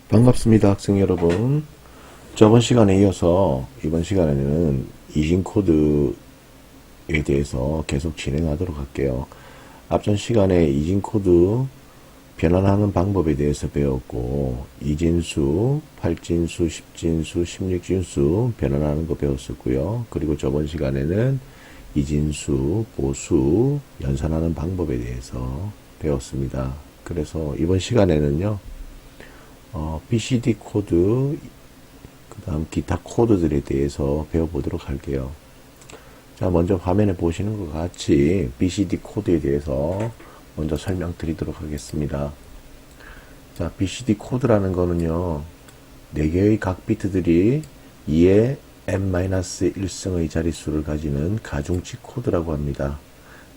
반갑습니다, 학생 여러분. 저번 시간에 이어서 이번 시간에는 이진 코드에 대해서 계속 진행하도록 할게요. 앞전 시간에 이진 코드 변환하는 방법에 대해서 배웠고, 이진수, 8진수, 10진수, 16진수 변환하는 거 배웠었고요. 그리고 저번 시간에는 이진수, 보수, 연산하는 방법에 대해서 배웠습니다. 그래서 이번 시간에는요, BCD 코드, 그 다음 기타 코드들에 대해서 배워보도록 할게요. 자, 먼저 화면에 보시는 것 같이 BCD 코드에 대해서 먼저 설명드리도록 하겠습니다. 자, BCD 코드라는 거는요, 4개의 각 비트들이 2의 n-1승의 자릿수를 가지는 가중치 코드라고 합니다.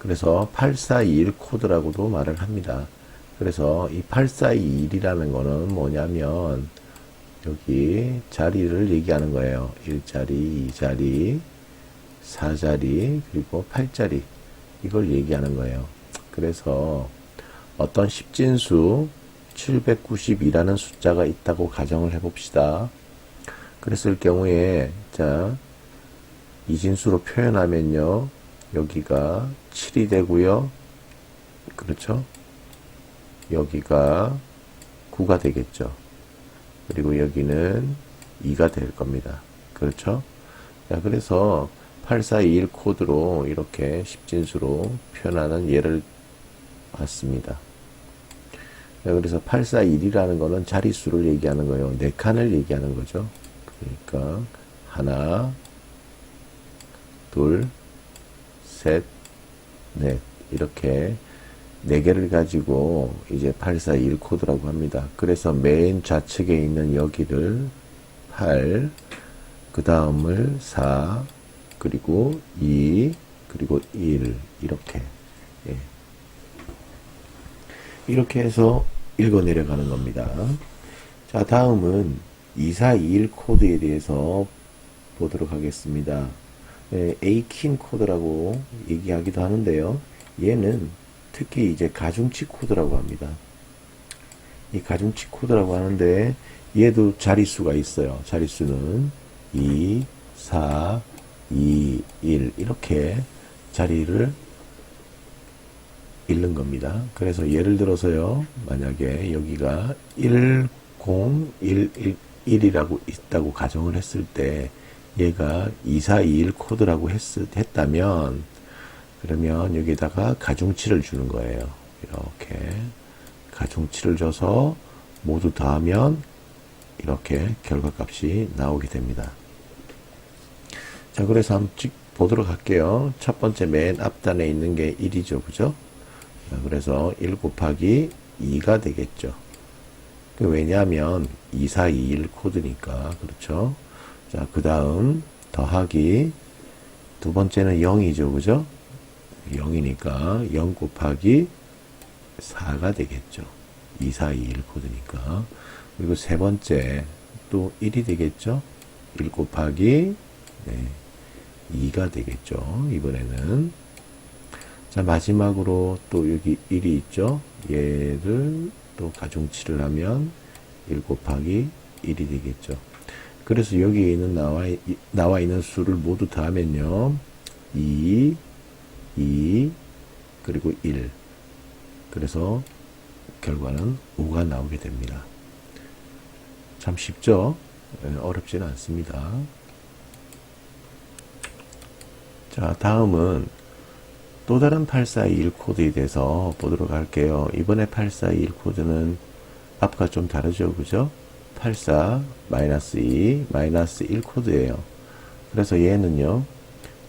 그래서 8421 코드라고도 말을 합니다. 그래서 이 8421이라는 거는 뭐냐면 여기 자리를 얘기하는 거예요. 1자리, 2자리, 4자리, 그리고 8자리 이걸 얘기하는 거예요. 그래서 어떤 10진수 792라는 숫자가 있다고 가정을 해봅시다. 그랬을 경우에 자, 이진수로 표현하면요. 여기가 7이 되고요. 그렇죠? 여기가 9가 되겠죠. 그리고 여기는 2가 될 겁니다. 그렇죠? 자, 그래서 8421 코드로 이렇게 10진수로 표현하는 예를 봤습니다. 자, 그래서 841이라는 거는 자릿수를 얘기하는 거예요. 4칸을 얘기하는 거죠. 그러니까 하나, 둘, 셋, 넷 이렇게 4개를 가지고 이제 841 코드라고 합니다. 그래서 맨 좌측에 있는 여기를 8, 그 다음을 4, 그리고 2, 그리고 1 이렇게 예. 이렇게 해서 읽어 내려가는 겁니다. 자, 다음은 2421 코드에 대해서 보도록 하겠습니다. 예, A킨 코드라고 얘기하기도 하는데요. 얘는 특히 이제 가중치 코드라고 합니다. 이 가중치 코드라고 하는데 얘도 자릿수가 있어요. 자릿수는 2, 4, 2, 1 이렇게 자리를 읽는 겁니다. 그래서 예를 들어서요. 만약에 여기가 1, 0, 1, 1이라고 있다고 가정을 했을 때 얘가 2421 코드라고 했다면 그러면 여기다가 가중치를 주는 거예요. 이렇게 가중치를 줘서 모두 더하면 이렇게 결과값이 나오게 됩니다. 자, 그래서 한번 보도록 할게요. 첫 번째 맨 앞단에 있는 게 1이죠. 그죠? 자, 그래서 1 곱하기 2가 되겠죠. 왜냐하면 2421 코드니까. 그렇죠? 자, 그 다음 더하기 두 번째는 0이죠. 그죠? 0이니까 0 곱하기 4가 되겠죠. 2421 코드니까. 그리고 세 번째 또 1이 되겠죠. 1 곱하기 2가 되겠죠. 이번에는. 자, 마지막으로 또 여기 1이 있죠. 얘를 또 가중치를 하면 1 곱하기 1이 되겠죠. 그래서 여기에 있는 나와 있는 수를 모두 더하면요. 2, 2, 그리고 1. 그래서 결과는 5가 나오게 됩니다. 참 쉽죠? 어렵지는 않습니다. 자, 다음은 또 다른 8421 코드에 대해서 보도록 할게요. 이번에 8421 코드는 앞과 좀 다르죠. 그죠? 84, -2, -1 코드예요. 그래서 얘는요.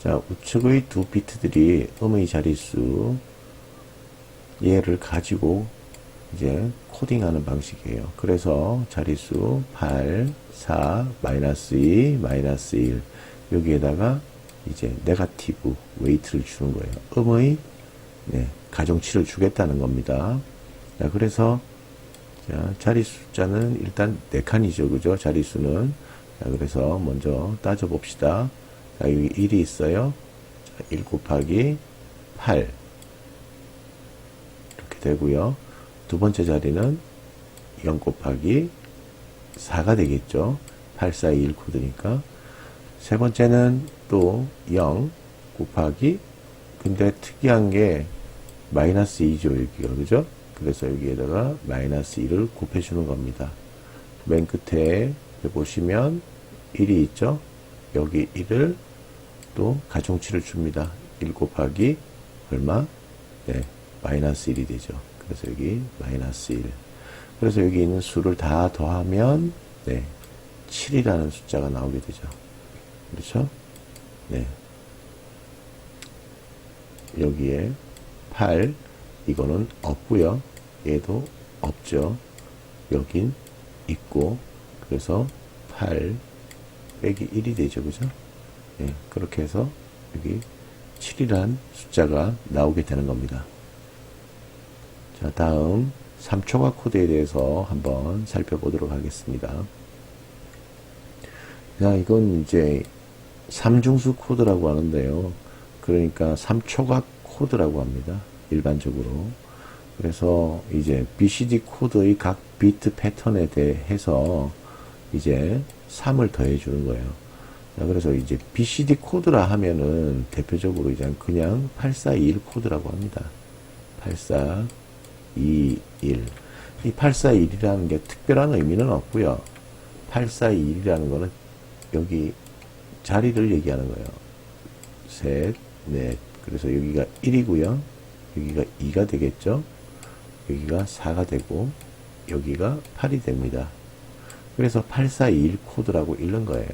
자, 우측의 두 비트들이 음의 자릿수 얘를 가지고 이제 코딩하는 방식이에요. 그래서 자릿수 8, 4, -2, -1 여기에다가 이제 네거티브 웨이트를 주는 거예요. 음의 가중치를 주겠다는 겁니다. 자, 그래서 자, 자릿수자는 일단 4칸이죠. 그죠? 자릿수는. 자, 그래서 먼저 따져 봅시다. 자, 여기 1이 있어요. 자, 1 곱하기 8 이렇게 되고요. 두 번째 자리는 0 곱하기 4가 되겠죠. 8421 코드니까. 세 번째는 또 0 곱하기, 근데 특이한 게 마이너스 2죠, 여기가. 그죠? 그래서 여기에다가 마이너스 1을 곱해주는 겁니다. 맨 끝에 보시면 1이 있죠? 여기 1을 또 가중치를 줍니다. 1 곱하기 얼마? 네, 마이너스 1이 되죠. 그래서 여기 마이너스 1. 그래서 여기 있는 수를 다 더하면 네, 7이라는 숫자가 나오게 되죠. 그렇죠? 네. 여기에 8, 이거는 없고요. 얘도 없죠. 여긴 있고, 그래서 8 빼기 1이 되죠. 그죠? 네, 그렇게 해서 여기 7이란 숫자가 나오게 되는 겁니다. 자, 다음 3초각 코드에 대해서 한번 살펴보도록 하겠습니다. 자, 이건 이제 3중수 코드라고 하는데요. 그러니까 3초각 코드라고 합니다. 일반적으로. 그래서 이제 BCD 코드의 각 비트 패턴에 대해서 이제 3을 더해 주는 거예요. 자, 그래서 이제 BCD 코드라 하면은 대표적으로 이제 그냥 8421 코드라고 합니다. 8421. 이 8421이라는 게 특별한 의미는 없고요. 8421이라는 거는 여기 자리를 얘기하는 거예요. 셋, 넷. 그래서 여기가 1이고요. 여기가 2가 되겠죠. 여기가 4가 되고 여기가 8이 됩니다. 그래서 8421 코드라고 읽는 거예요.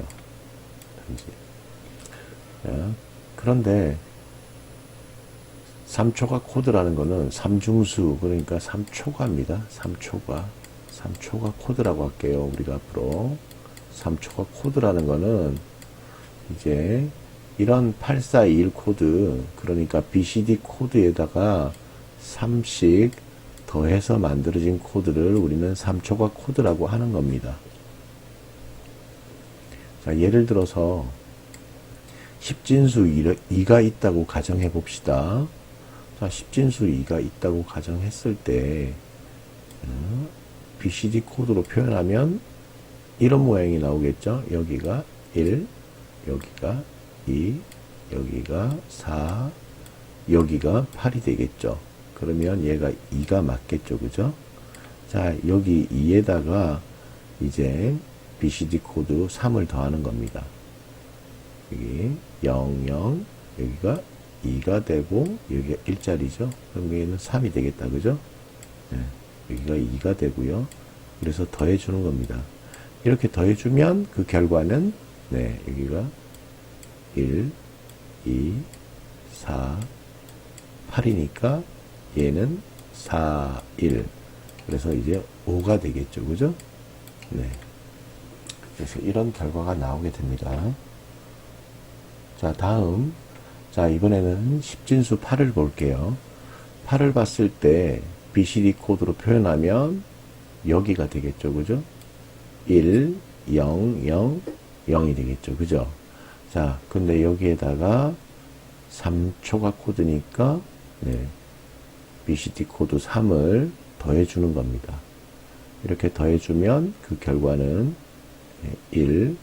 자, 그런데 3초가 코드라는 거는 3중수, 그러니까 3초가입니다. 3초가 코드라고 할게요. 우리가 앞으로 3초가 코드라는 거는 이제 이런 8421 코드, 그러니까 BCD 코드에다가 3씩 더해서 만들어진 코드를 우리는 3초각 코드라고 하는 겁니다. 자, 예를 들어서 10진수 2가 있다고 가정해 봅시다. 자, 10진수 2가 있다고 가정했을 때 BCD 코드로 표현하면 이런 모양이 나오겠죠. 여기가 1, 여기가 2, 여기가 4, 여기가 8이 되겠죠. 그러면 얘가 2가 맞겠죠. 그죠? 자, 여기 2에다가 이제 BCD 코드 3을 더하는 겁니다. 여기 0, 0, 여기가 2가 되고 여기가 1짜리죠. 그럼 여기는 3이 되겠다. 그죠? 네, 여기가 2가 되고요. 그래서 더해주는 겁니다. 이렇게 더해주면 그 결과는 네, 여기가 1, 2, 4, 8이니까 얘는 4, 1. 그래서 이제 5가 되겠죠. 그죠? 네. 그래서 이런 결과가 나오게 됩니다. 자, 다음. 자, 이번에는 10진수 8을 볼게요. 8을 봤을 때 BCD 코드로 표현하면 여기가 되겠죠. 그죠? 1, 0, 0, 0이 되겠죠. 그죠? 자, 근데 여기에다가 3초가 코드니까, 네, BCD 코드 3을 더해주는 겁니다. 이렇게 더해주면 그 결과는 1,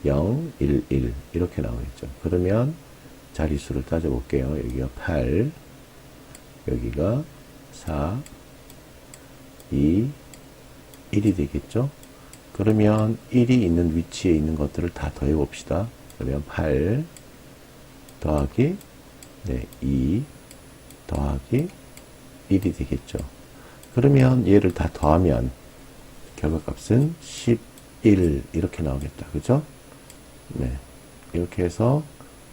0, 1, 1 이렇게 나오겠죠. 그러면 자릿수를 따져볼게요. 여기가 8, 여기가 4, 2, 1이 되겠죠. 그러면 1이 있는 위치에 있는 것들을 다 더해봅시다. 그러면 8 더하기 네, 2 더하기 1이 되겠죠. 그러면 얘를 다 더하면 결과값은 11 이렇게 나오겠다. 그죠? 네, 이렇게 해서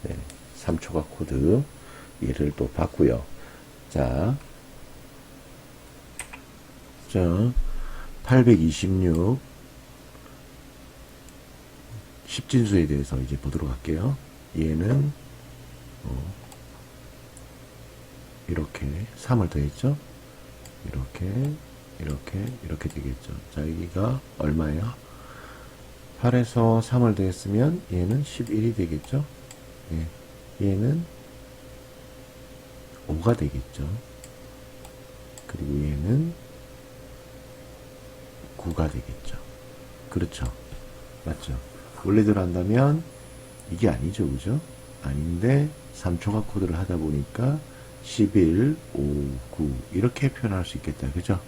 네, 3초각 코드 얘를 또 봤고요. 자, 826 10진수에 대해서 이제 보도록 할게요. 얘는 이렇게 3을 더했죠. 이렇게 되겠죠. 자, 여기가 얼마예요? 8에서 3을 더했으면 얘는 11이 되겠죠. 예, 얘는 5가 되겠죠. 그리고 얘는 9가 되겠죠. 그렇죠. 맞죠. 원래대로 한다면 이게 아니죠. 그죠? 아닌데 3초각 코드를 하다 보니까 11, 5, 9 이렇게 표현할 수 있겠다. 그죠?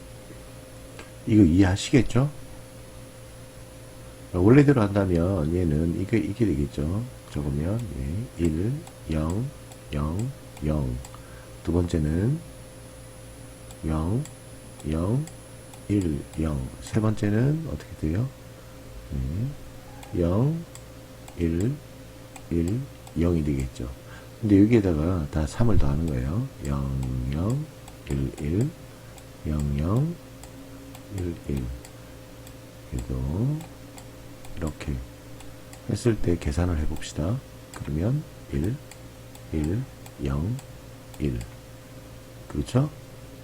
이거 이해하시겠죠? 원래대로 한다면 얘는 이게 되겠죠. 적으면 1, 0, 0, 0. 두 번째는 0, 0, 1, 0. 세 번째는 어떻게 돼요? 0, 1, 1, 0이 되겠죠. 근데 여기에다가 다 3을 더하는 거예요. 0, 0, 1, 1, 0, 0, 1, 1. 그래도 이렇게 했을 때 계산을 해봅시다. 그러면 1, 1, 0, 1. 그렇죠?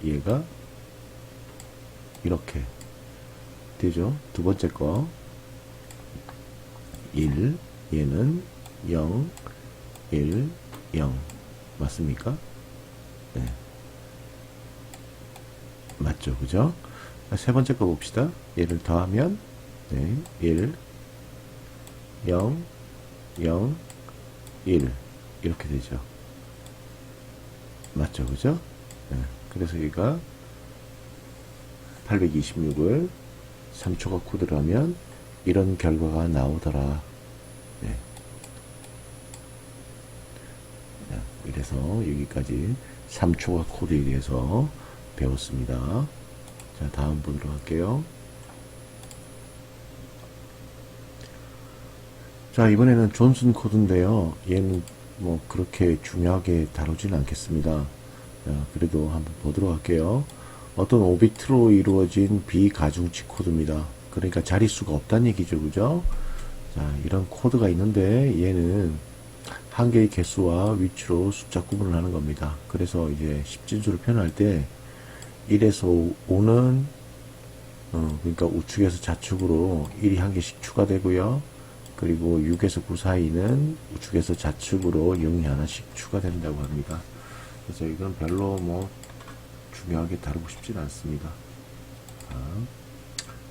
얘가 이렇게 되죠. 두 번째 거 1, 얘는 0, 1, 0 맞습니까? 네. 맞죠. 그죠? 세 번째 거 봅시다. 얘를 더하면 1, 0, 0, 1 이렇게 되죠. 맞죠. 그죠? 네. 그래서 얘가 826을 3초각 코드를 하면 이런 결과가 나오더라. 네. 이래서 여기까지 3초각 코드에 대해서 배웠습니다. 자, 다음 보도록 할게요. 자, 이번에는 존슨 코드인데요. 얘는 뭐 그렇게 중요하게 다루지는 않겠습니다. 자, 그래도 한번 보도록 할게요. 어떤 5비트로 이루어진 비가중치 코드입니다. 그러니까 자릿수가 없다는 얘기죠. 그죠? 자, 이런 코드가 있는데 얘는 한 개의 개수와 위치로 숫자 구분을 하는 겁니다. 그래서 이제 십진수를 표현할 때 1에서 5는 그러니까 우측에서 좌측으로 1이 한 개씩 추가되고요. 그리고 6에서 9 사이는 우측에서 좌측으로 0이 하나씩 추가된다고 합니다. 그래서 이건 별로 뭐 중요하게 다루고 싶지는 않습니다.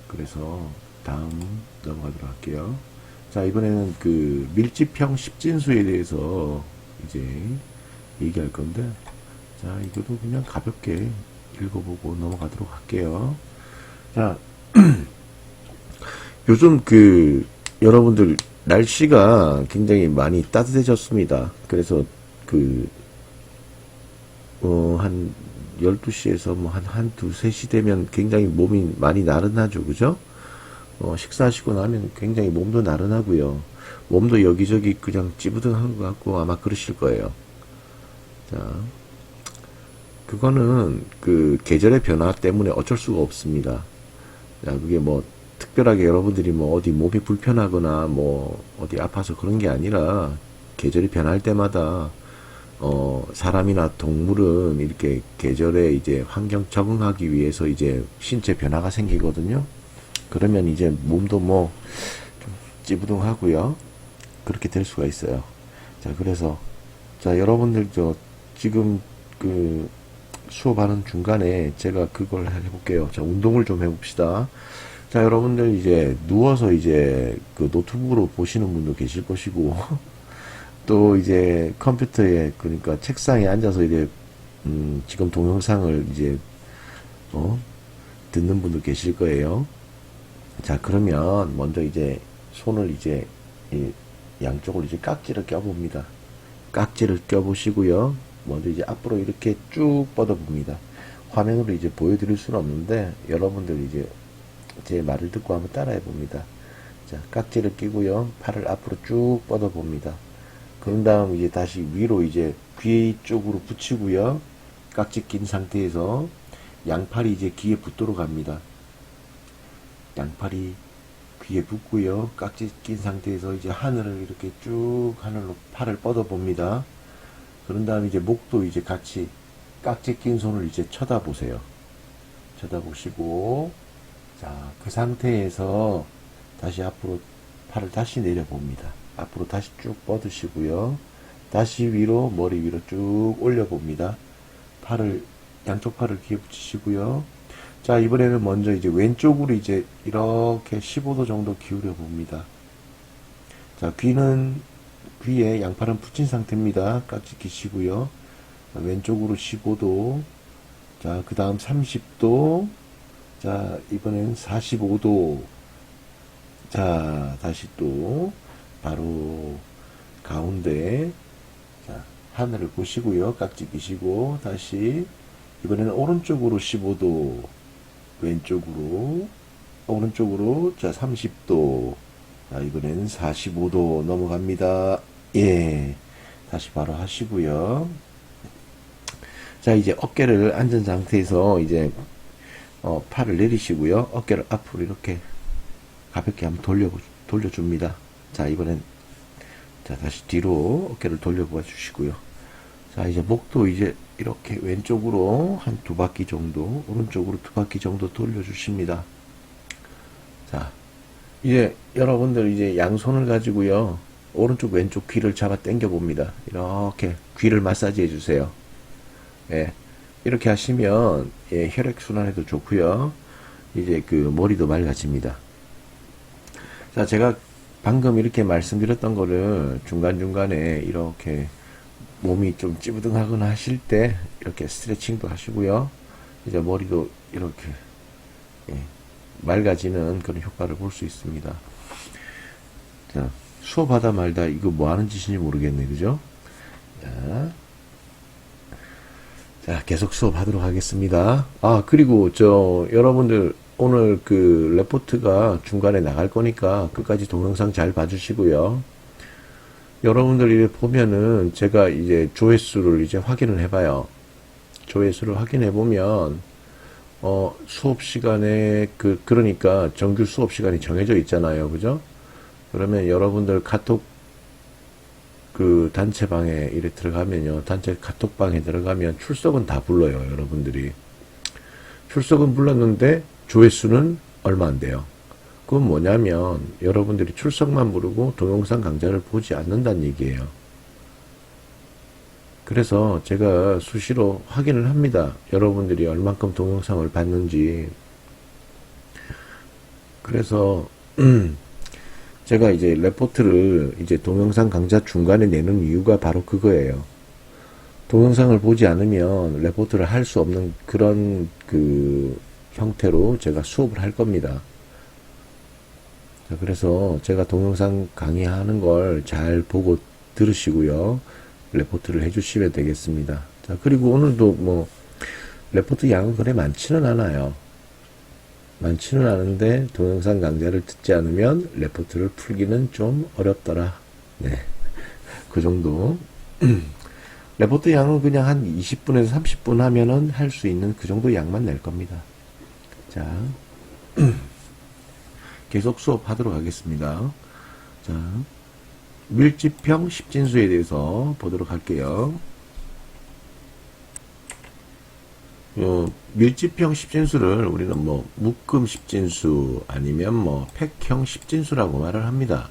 그래서 다음 넘어가도록 할게요. 자, 이번에는 그 밀집형 십진수에 대해서 이제 얘기할 건데, 자, 이것도 그냥 가볍게 읽어보고 넘어가도록 할게요. 자, 요즘 그 여러분들 날씨가 굉장히 많이 따뜻해졌습니다. 그래서 그 한 12시에서 뭐 한 2, 3시 되면 굉장히 몸이 많이 나른하죠. 그죠? 식사하시고 나면 굉장히 몸도 나른하고요. 몸도 여기저기 그냥 찌부둥한 것 같고 아마 그러실 거예요. 자, 그거는 그 계절의 변화 때문에 어쩔 수가 없습니다. 자, 그게 뭐 특별하게 여러분들이 뭐 어디 몸이 불편하거나 뭐 어디 아파서 그런 게 아니라 계절이 변할 때마다 사람이나 동물은 이렇게 계절에 이제 환경 적응하기 위해서 이제 신체 변화가 생기거든요. 그러면 이제 몸도 뭐 좀 찌부둥하고요. 그렇게 될 수가 있어요. 자, 그래서 자, 여러분들 지금 그 수업하는 중간에 제가 그걸 해볼게요. 자, 운동을 좀 해봅시다. 자, 여러분들 이제 누워서 이제 그 노트북으로 보시는 분도 계실 것이고 또 이제 컴퓨터에 그러니까 책상에 앉아서 이제 지금 동영상을 이제 듣는 분도 계실 거예요. 자, 그러면 먼저 이제 손을 이제 양쪽을 이제 깍지를 껴봅니다. 깍지를 껴보시고요. 먼저 이제 앞으로 이렇게 쭉 뻗어봅니다. 화면으로 이제 보여드릴 수는 없는데 여러분들 이제 제 말을 듣고 한번 따라해 봅니다. 자, 깍지를 끼고요. 팔을 앞으로 쭉 뻗어봅니다. 그런 다음 이제 다시 위로 이제 귀 쪽으로 붙이고요. 깍지 낀 상태에서 양팔이 이제 귀에 붙도록 합니다. 양팔이 귀에 붙고요. 깍지 낀 상태에서 이제 하늘을 이렇게 쭉 하늘로 팔을 뻗어 봅니다. 그런 다음 이제 목도 이제 같이 깍지 낀 손을 이제 쳐다보세요. 쳐다보시고, 자, 그 상태에서 다시 앞으로 팔을 다시 내려봅니다. 앞으로 다시 쭉 뻗으시고요. 다시 위로, 머리 위로 쭉 올려봅니다. 팔을, 양쪽 팔을 귀에 붙이시고요. 자, 이번에는 먼저 이제 왼쪽으로 이제 이렇게 15도 정도 기울여 봅니다. 자, 귀에 양팔은 붙인 상태입니다. 깍지 끼시고요. 자, 왼쪽으로 15도. 자, 그 다음 30도. 자, 이번엔 45도. 자, 다시 또, 바로, 가운데. 자, 하늘을 보시고요. 깍지 끼시고, 다시, 이번에는 오른쪽으로 15도. 왼쪽으로, 오른쪽으로, 자, 30도. 자, 이번에는 45도 넘어갑니다. 예. 다시 바로 하시고요. 자, 이제 어깨를 앉은 상태에서 이제, 팔을 내리시고요. 어깨를 앞으로 이렇게 가볍게 한번 돌려줍니다. 자, 이번엔, 자, 다시 뒤로 어깨를 돌려봐 주시고요. 자, 이제 목도 이제 이렇게 왼쪽으로 한 2바퀴 정도, 오른쪽으로 2바퀴 정도 돌려주십니다. 자, 이제 여러분들 이제 양손을 가지고요. 오른쪽 왼쪽 귀를 잡아 당겨 봅니다. 이렇게 귀를 마사지 해주세요. 예. 이렇게 하시면 예, 혈액순환에도 좋고요. 이제 그 머리도 맑아집니다. 자, 제가 방금 이렇게 말씀드렸던 거를 중간중간에 이렇게 몸이 좀 찌부둥하거나 하실 때 이렇게 스트레칭도 하시고요. 이제 머리도 이렇게 예, 맑아지는 그런 효과를 볼 수 있습니다. 자, 수업하다 말다 이거 뭐 하는 짓인지 모르겠네. 그죠? 자, 계속 수업하도록 하겠습니다. 아, 그리고 여러분들 오늘 그 레포트가 중간에 나갈 거니까 끝까지 동영상 잘 봐주시고요. 여러분들 이렇게 보면은 제가 이제 조회수를 이제 확인을 해봐요. 조회수를 확인해 보면 수업 시간에 그러니까 정규 수업 시간이 정해져 있잖아요. 그죠? 그러면 여러분들 카톡 그 단체방에 이렇게 들어가면요. 단체 카톡방에 들어가면 출석은 다 불러요. 여러분들이. 출석은 불렀는데 조회수는 얼마 안 돼요. 그건 뭐냐면 여러분들이 출석만 부르고 동영상 강좌를 보지 않는다는 얘기예요. 그래서 제가 수시로 확인을 합니다. 여러분들이 얼만큼 동영상을 봤는지. 그래서 제가 이제 레포트를 이제 동영상 강좌 중간에 내는 이유가 바로 그거예요. 동영상을 보지 않으면 레포트를 할 수 없는 그런 그 형태로 제가 수업을 할 겁니다. 자, 그래서 제가 동영상 강의하는 걸 잘 보고 들으시고요. 레포트를 해주시면 되겠습니다. 자, 그리고 오늘도 뭐 레포트 양은 그래 많지는 않아요. 많지는 않은데 동영상 강좌를 듣지 않으면 레포트를 풀기는 좀 어렵더라. 네, 그 정도. 레포트 양은 그냥 한 20분에서 30분 하면은 할 수 있는 그 정도 양만 낼 겁니다. 자, 계속 수업하도록 하겠습니다. 자, 밀집형 십진수에 대해서 보도록 할게요. 밀집형 십진수를 우리는 뭐 묶음 십진수 아니면 뭐 팩형 십진수라고 말을 합니다.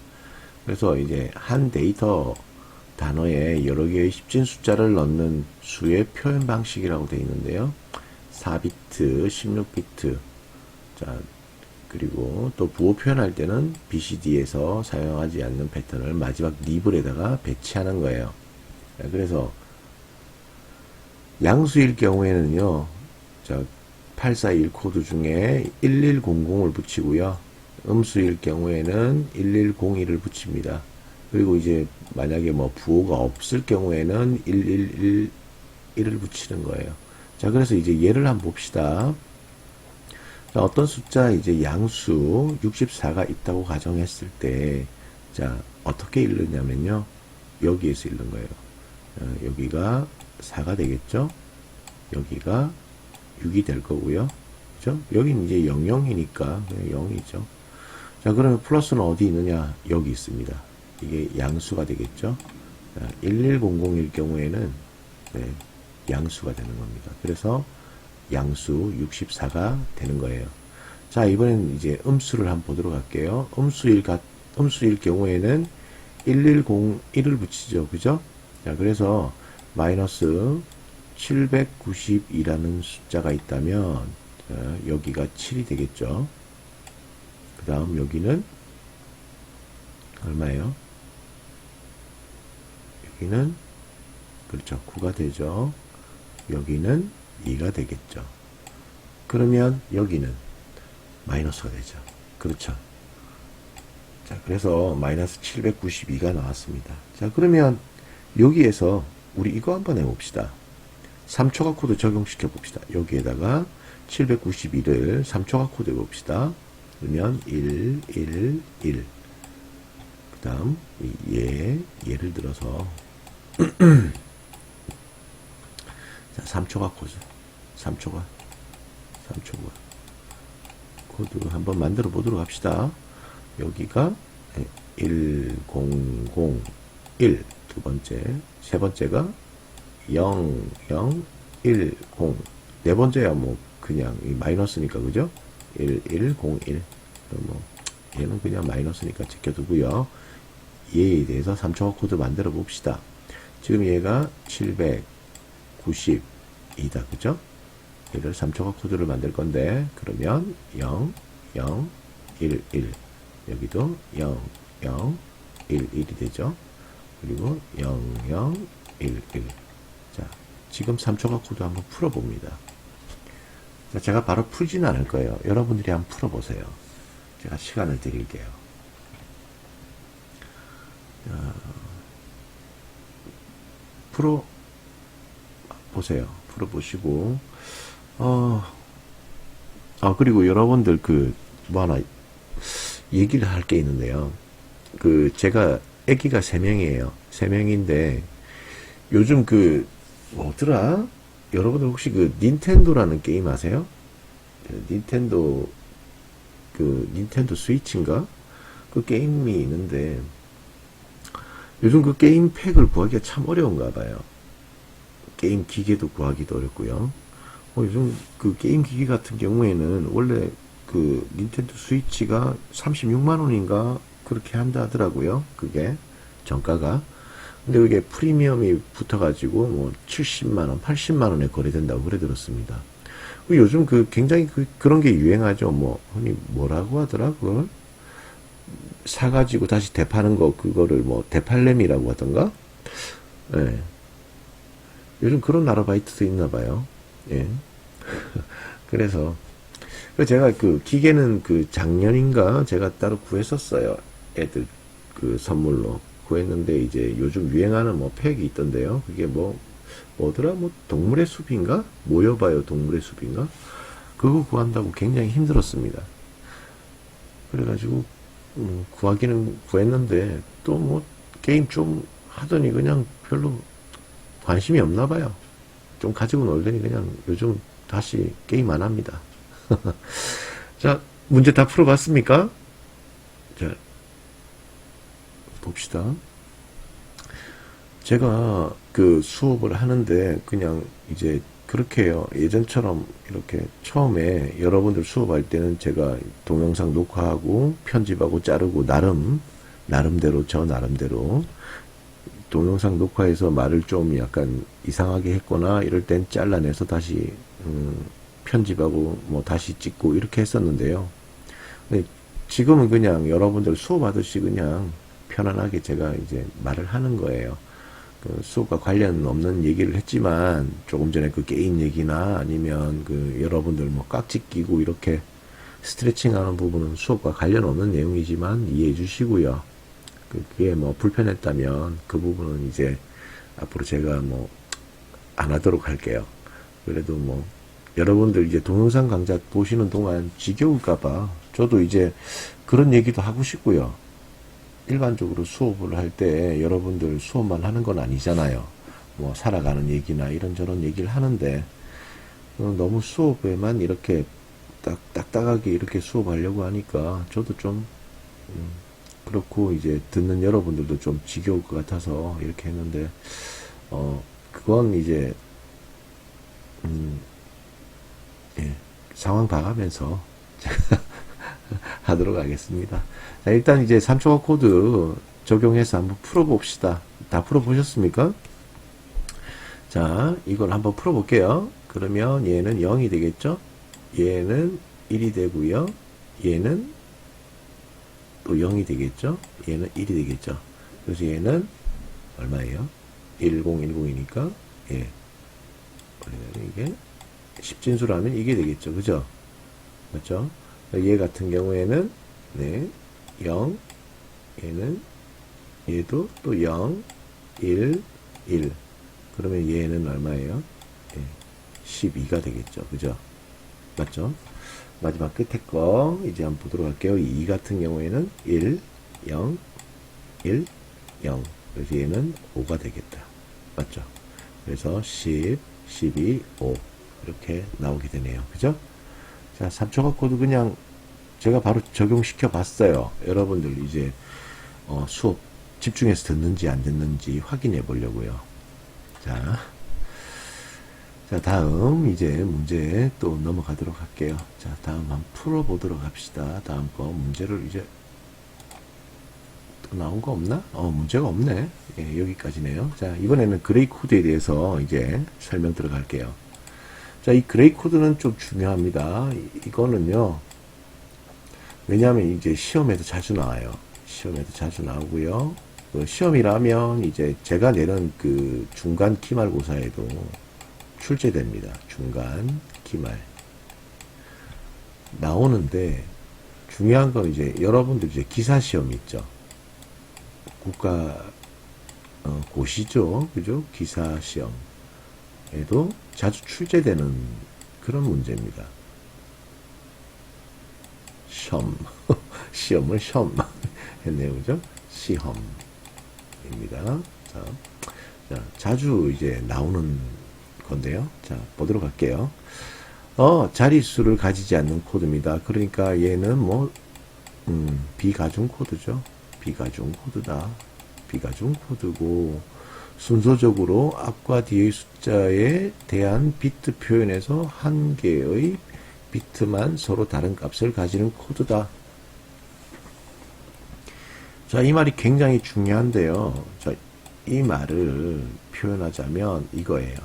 그래서 이제 한 데이터 단어에 여러 개의 십진 숫자를 넣는 수의 표현 방식이라고 되어 있는데요. 4비트, 16비트. 자, 그리고 또 부호 표현할 때는 BCD에서 사용하지 않는 패턴을 마지막 리블에다가 배치하는 거예요. 그래서 양수일 경우에는요, 자, 841 코드 중에 1100을 붙이고요. 음수일 경우에는 1101을 붙입니다. 그리고 이제 만약에 뭐 부호가 없을 경우에는 1111을 붙이는 거예요. 자, 그래서 이제 예를 한번 봅시다. 자, 어떤 숫자 이제 양수 64가 있다고 가정했을 때, 자, 어떻게 읽느냐면요. 여기에서 읽는 거예요. 여기가 4가 되겠죠? 여기가 6이 될 거고요. 그죠? 여기는 이제 00이니까 0이죠. 자, 그러면 플러스는 어디 있느냐? 여기 있습니다. 이게 양수가 되겠죠? 자, 1100일 경우에는 네, 양수가 되는 겁니다. 그래서 양수 64가 되는 거예요. 자, 이번엔 이제 음수를 한번 보도록 할게요. 음수일 경우에는 1101을 붙이죠. 그죠? 자, 그래서 마이너스 792라는 숫자가 있다면 여기가 7이 되겠죠. 그 다음 여기는 얼마예요? 여기는 그렇죠. 9가 되죠. 여기는 2가 되겠죠. 그러면 여기는 마이너스가 되죠. 그렇죠. 자, 그래서 마이너스 792가 나왔습니다. 자, 그러면 여기에서 우리 이거 한번 해봅시다. 3초각 코드 적용시켜 봅시다. 여기에다가 792를 3초각 코드 해봅시다. 그러면 1, 1, 1. 그 다음, 예를 들어서, 자, 3초각 코드. 3초각 코드 한번 만들어 보도록 합시다. 여기가 1, 0, 0, 1. 두 번째. 세 번째가 0, 0, 1, 0. 네 번째야 뭐 그냥 마이너스니까 그죠? 1, 1, 0, 1. 뭐 얘는 그냥 마이너스니까 지켜두고요. 얘에 대해서 3초각 코드 만들어 봅시다. 지금 얘가 792다. 그죠? 얘를 3초각 코드를 만들 건데 그러면 0, 0, 1, 1. 여기도 0, 0, 1, 1이 되죠. 그리고 0, 0, 1, 1. 자, 지금 3초각 코드 한번 풀어봅니다. 자, 제가 바로 풀지는 않을 거예요. 여러분들이 한번 풀어보세요. 제가 시간을 드릴게요. 자, 풀어보세요. 풀어보시고, 그리고 여러분들 뭐 하나 얘기를 할 게 있는데요. 제가 애기가 3명이에요. 3명인데, 요즘 뭐더라? 여러분들 혹시 닌텐도라는 게임 아세요? 닌텐도 스위치인가? 그 게임이 있는데, 요즘 그 게임 팩을 구하기가 참 어려운가 봐요. 게임 기계도 구하기도 어렵고요. 요즘 게임 기기 같은 경우에는 원래 닌텐도 스위치가 36만원인가 그렇게 한다 하더라고요. 그게 정가가. 근데 그게 프리미엄이 붙어가지고 뭐 70만원, 80만원에 거래된다고 그래 들었습니다. 요즘 굉장히 그런 게 유행하죠. 뭐 흔히 뭐라고 하더라 그걸 사가지고 다시 되파는 거 그거를 뭐 되팔렘이라고 하던가. 예. 요즘 그런 아르바이트도 있나 봐요. 예. 그래서 제가 기계는 작년인가 제가 따로 구했었어요. 애들 선물로 구했는데 이제 요즘 유행하는 뭐 팩이 있던데요. 그게 뭐더라? 뭐 동물의 숲인가? 모여봐요 동물의 숲인가? 그거 구한다고 굉장히 힘들었습니다. 그래가지고 구하기는 구했는데 또 뭐 게임 좀 하더니 그냥 별로 관심이 없나 봐요. 좀 가지고 놀더니 그냥 요즘 다시 게임 안 합니다. 자, 문제 다 풀어봤습니까? 자, 봅시다. 제가 수업을 하는데 그냥 이제 그렇게 해요. 예전처럼 이렇게 처음에 여러분들 수업할 때는 제가 동영상 녹화하고 편집하고 자르고 나름대로 저 나름대로 동영상 녹화해서 말을 좀 약간 이상하게 했거나 이럴 땐 잘라내서 다시 편집하고 뭐 다시 찍고 이렇게 했었는데요. 근데 지금은 그냥 여러분들 수업하듯이 그냥 편안하게 제가 이제 말을 하는 거예요. 수업과 관련 없는 얘기를 했지만 조금 전에 게임 얘기나 아니면 여러분들 뭐 깍지 끼고 이렇게 스트레칭 하는 부분은 수업과 관련 없는 내용이지만 이해해 주시고요. 그게 뭐 불편했다면 그 부분은 이제 앞으로 제가 뭐 안 하도록 할게요. 그래도 뭐 여러분들 이제 동영상 강좌 보시는 동안 지겨울까봐 저도 이제 그런 얘기도 하고 싶고요. 일반적으로 수업을 할 때 여러분들 수업만 하는 건 아니잖아요. 뭐 살아가는 얘기나 이런저런 얘기를 하는데 너무 수업에만 이렇게 딱딱하게 이렇게 수업하려고 하니까 저도 좀 그렇고 이제 듣는 여러분들도 좀 지겨울 것 같아서 이렇게 했는데 그건 이제 예, 상황 봐가면서 하도록 하겠습니다. 자, 일단 이제 3초각 코드 적용해서 한번 풀어봅시다. 다 풀어보셨습니까? 자, 이걸 한번 풀어볼게요. 그러면 얘는 0이 되겠죠? 얘는 1이 되고요. 얘는 또 0이 되겠죠. 얘는 1이 되겠죠. 그래서 얘는 얼마예요? 1010이니까 예. 이게 10진수라면 이게 되겠죠. 그죠? 맞죠? 얘 같은 경우에는 네, 0, 얘는 얘도 또 0, 1, 1. 그러면 얘는 얼마예요? 예, 12가 되겠죠. 그죠? 맞죠? 마지막 끝에 거 이제 한번 보도록 할게요. 2 같은 경우에는 1, 0, 1, 0. 그래서 얘는 5가 되겠다. 맞죠? 그래서 10, 12, 5 이렇게 나오게 되네요. 그죠? 자, 3초각 코드 그냥 제가 바로 적용시켜 봤어요. 여러분들 이제 수업 집중해서 듣는지 안 듣는지 확인해 보려고요. 자, 다음 이제 문제 또 넘어가도록 할게요. 자, 다음 한번 풀어보도록 합시다. 다음 거 문제를 이제 또 나온 거 없나? 문제가 없네. 예, 여기까지네요. 자, 이번에는 그레이 코드에 대해서 이제 설명 들어갈게요. 자, 이 그레이 코드는 좀 중요합니다. 이거는요, 왜냐하면 이제 시험에도 자주 나와요. 시험에도 자주 나오고요. 그 시험이라면 이제 제가 내는 그 중간 기말고사에도 출제됩니다. 중간 기말 나오는데 중요한 건 이제 여러분들 이제 기사 시험 있죠. 국가 고시죠, 그죠? 기사 시험에도 자주 출제되는 그런 문제입니다. 시험을 시험 했네요, 그죠? 시험입니다. 자, 자주 이제 나오는 건데요. 자, 보도록 할게요. 자릿수를 가지지 않는 코드입니다. 그러니까 얘는 뭐, 비가중 코드죠. 비가중 코드다. 비가중 코드고, 순서적으로 앞과 뒤의 숫자에 대한 비트 표현에서 한 개의 비트만 서로 다른 값을 가지는 코드다. 자, 이 말이 굉장히 중요한데요. 자, 이 말을 표현하자면 이거예요.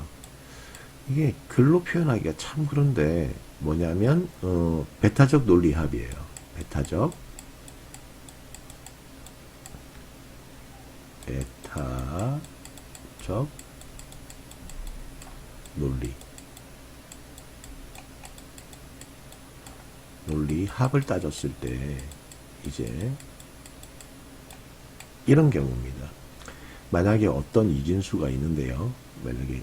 이게 글로 표현하기가 참 그런데 뭐냐면 베타적 논리 합이에요. 베타적 논리 합을 따졌을 때 이제 이런 경우입니다. 만약에 어떤 이진수가 있는데요. 만약에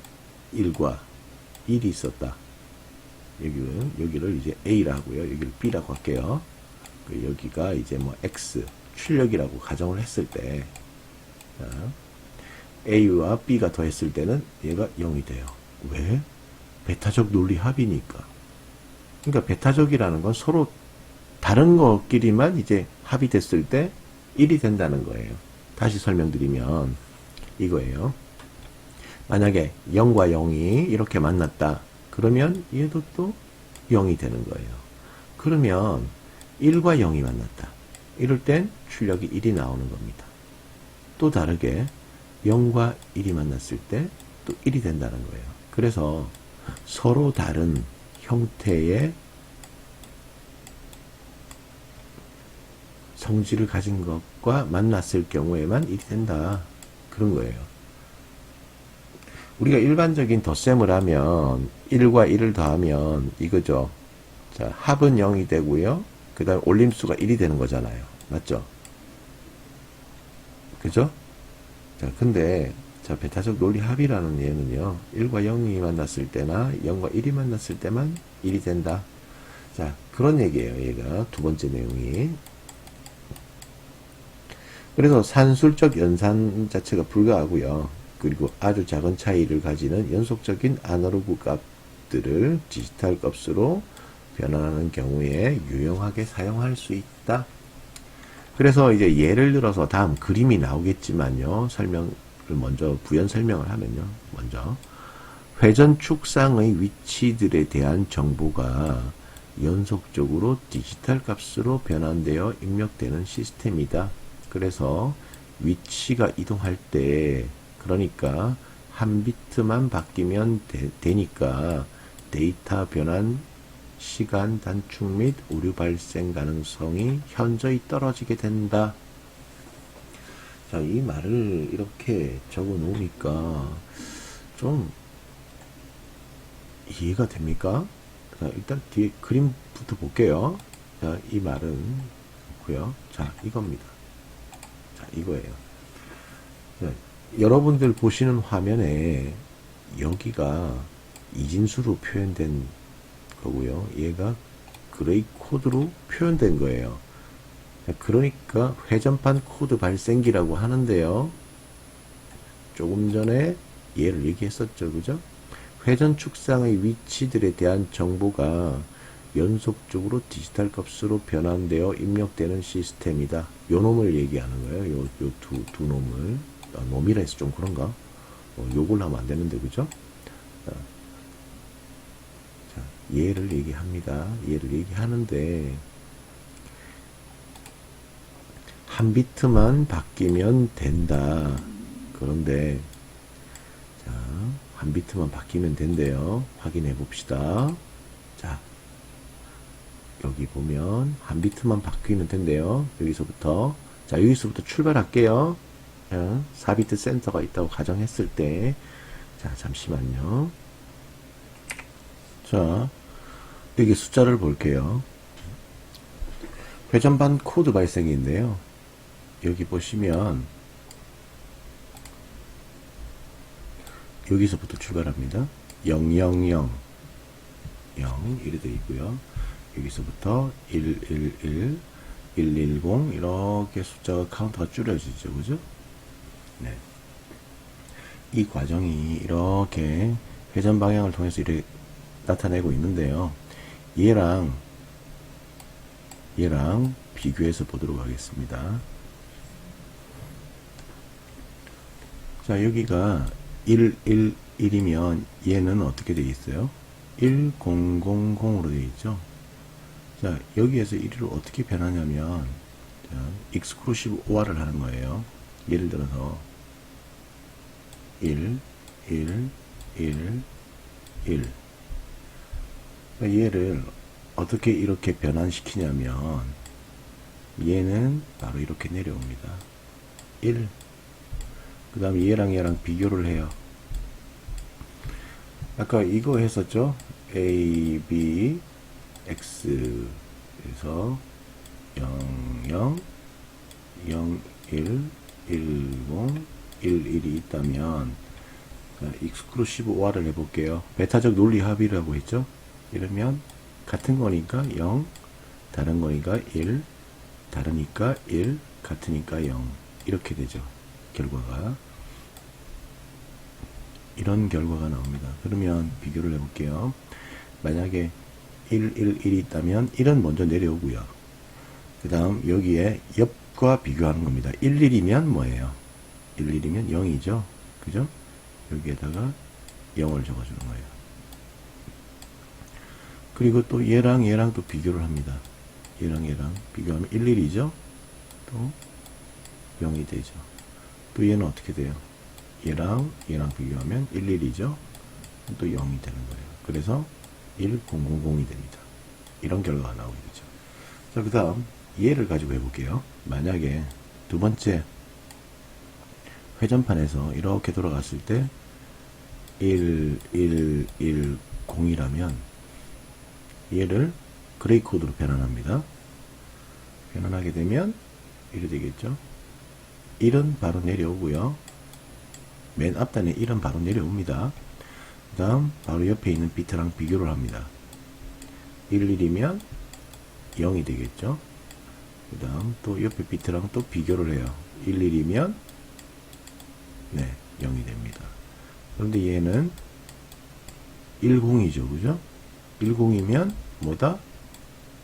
1과 1이 있었다. 여기를 이제 A라고요. 여기를 B라고 할게요. 여기가 이제 뭐 X, 출력이라고 가정을 했을 때, 자, A와 B가 더했을 때는 얘가 0이 돼요. 왜? 베타적 논리 합이니까. 그러니까 베타적이라는 건 서로 다른 것끼리만 이제 합이 됐을 때 1이 된다는 거예요. 다시 설명드리면 이거예요. 만약에 0과 0이 이렇게 만났다. 그러면 얘도 또 0이 되는 거예요. 그러면 1과 0이 만났다. 이럴 땐 출력이 1이 나오는 겁니다. 또 다르게 0과 1이 만났을 때 또 1이 된다는 거예요. 그래서 서로 다른 형태의 성질을 가진 것과 만났을 경우에만 1이 된다. 그런 거예요. 우리가 일반적인 덧셈을 하면 1과 1을 더하면 이거죠. 자, 합은 0이 되고요. 그 다음 올림수가 1이 되는 거잖아요. 맞죠? 그죠? 자, 근데 자, 베타적 논리 합이라는 얘는요. 1과 0이 만났을 때나 0과 1이 만났을 때만 1이 된다. 자, 그런 얘기예요. 얘가 두 번째 내용이. 그래서 산술적 연산 자체가 불가하고요. 그리고 아주 작은 차이를 가지는 연속적인 아날로그 값들을 디지털 값으로 변환하는 경우에 유용하게 사용할 수 있다. 그래서 이제 예를 들어서 다음 그림이 나오겠지만요. 설명을 먼저 부연 설명을 하면요. 먼저 회전 축상의 위치들에 대한 정보가 연속적으로 디지털 값으로 변환되어 입력되는 시스템이다. 그래서 위치가 이동할 때 그러니까 한 비트만 바뀌면 되니까 데이터 변환 시간 단축 및 오류 발생 가능성이 현저히 떨어지게 된다. 자, 이 말을 이렇게 적어 놓으니까 좀 이해가 됩니까? 자, 일단 뒤에 그림부터 볼게요. 자, 이 말은 좋고요. 자, 이겁니다. 자, 이거예요. 자, 여러분들 보시는 화면에 여기가 이진수로 표현된 거고요. 얘가 그레이 코드로 표현된 거예요. 그러니까 회전판 코드 발생기라고 하는데요. 조금 전에 얘를 얘기했었죠. 그죠? 회전 축상의 위치들에 대한 정보가 연속적으로 디지털 값으로 변환되어 입력되는 시스템이다. 요 놈을 얘기하는 거예요. 요 두 놈을. 놈이라 해서 좀 그런가? 욕을 하면 안 되는데, 그죠? 자, 얘를 얘기합니다. 얘를 얘기하는데, 한 비트만 바뀌면 된다. 그런데, 자, 한 비트만 바뀌면 된대요. 확인해 봅시다. 자, 여기 보면 한 비트만 바뀌면 된대요. 여기서부터. 자, 여기서부터 출발할게요. 4비트 센터가 있다고 가정했을 때. 자, 잠시만요. 자, 여기 숫자를 볼게요. 회전반 코드 발생인데요. 여기 보시면 여기서부터 출발합니다. 000 0 이렇게 되어 있고요. 여기서부터 111 110 이렇게 숫자가 카운터가 줄여지죠. 그죠? 네. 이 과정이 이렇게 회전 방향을 통해서 이렇게 나타내고 있는데요. 얘랑 비교해서 보도록 하겠습니다. 자, 여기가 111이면 얘는 어떻게 되어 있어요? 1000으로 되어 있죠. 자, 여기에서 1을 어떻게 변하냐면, 자, exclusive OR을 하는 거예요. 예를 들어서 1 그러니까 얘를 어떻게 이렇게 변환시키냐면 얘는 바로 이렇게 내려옵니다. 1 그 다음에 얘랑 비교를 해요. 아까 이거 했었죠? A, B, X 에서 00 01 10 11이 있다면 익스클루시브 OR을 해볼게요. 베타적 논리 합의라고 했죠? 이러면 같은 거니까 0, 다른 거니까 1, 다르니까 1, 같으니까 0 이렇게 되죠. 결과가 이런 결과가 나옵니다. 그러면 비교를 해볼게요. 만약에 111이 있다면 1은 먼저 내려오고요. 그 다음 여기에 옆과 비교하는 겁니다. 11이면 뭐예요? 11이면 0이죠. 그죠? 여기에다가 0을 적어주는 거예요. 그리고 또 얘랑 또 비교를 합니다. 얘랑 비교하면 11이죠. 또 0이 되죠. 또 얘는 어떻게 돼요? 얘랑 비교하면 11이죠. 또 0이 되는 거예요. 그래서 1000이 됩니다. 이런 결과가 나오게 되죠. 자, 그 다음 얘를 가지고 해볼게요. 만약에 두 번째 회전판에서 이렇게 돌아갔을 때 1110이라면 얘를 그레이 코드로 변환합니다. 변환하게 되면 이렇게 되겠죠. 1은 바로 내려오고요. 맨 앞단에 1은 바로 내려옵니다. 그 다음 바로 옆에 있는 비트랑 비교를 합니다. 11이면 0이 되겠죠. 그 다음 또 옆에 비트랑 또 비교를 해요. 11이면 네, 0이 됩니다. 그런데 얘는 10이죠. 그죠? 10이면 뭐다?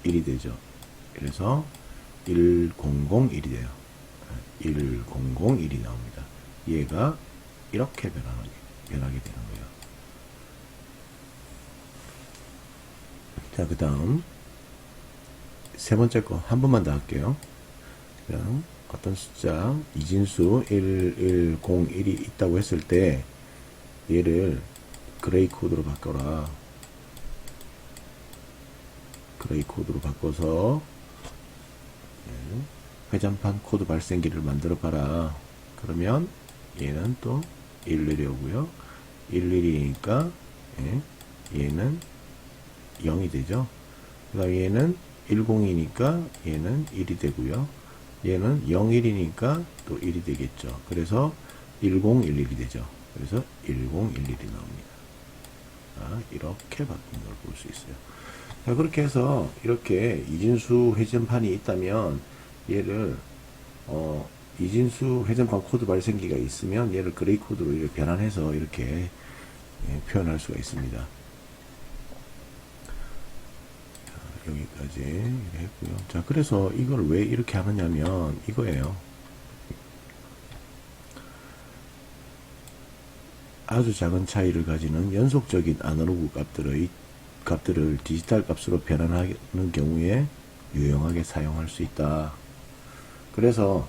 1이 되죠. 그래서 1001이 돼요. 1001이 나옵니다. 얘가 이렇게 변하게 되는 거예요. 자, 그 다음 세 번째 거 한 번만 더 할게요. 그냥 어떤 숫자 이진수 1101이 있다고 했을 때 얘를 그레이 코드로 바꿔라. 그레이 코드로 바꿔서 회전판 코드 발생기를 만들어 봐라. 그러면 얘는 또 11이 오고요. 11이니까 얘는 0이 되죠. 그 다음 얘는 10이니까 얘는 1이 되고요. 얘는 01이니까 또 1이 되겠죠. 그래서 1011이 되죠. 그래서 1011이 나옵니다. 이렇게 바뀐 걸 볼 수 있어요. 자, 그렇게 해서 이렇게 이진수 회전판이 있다면 얘를 이진수 회전판 코드 발생기가 있으면 얘를 그레이 코드로 이렇게 변환해서 이렇게 표현할 수가 있습니다. 자, 여기까지 이렇게 했고요. 자, 그래서 이걸 왜 이렇게 하느냐면 이거예요. 아주 작은 차이를 가지는 연속적인 아날로그 값들을 디지털 값으로 변환하는 경우에 유용하게 사용할 수 있다. 그래서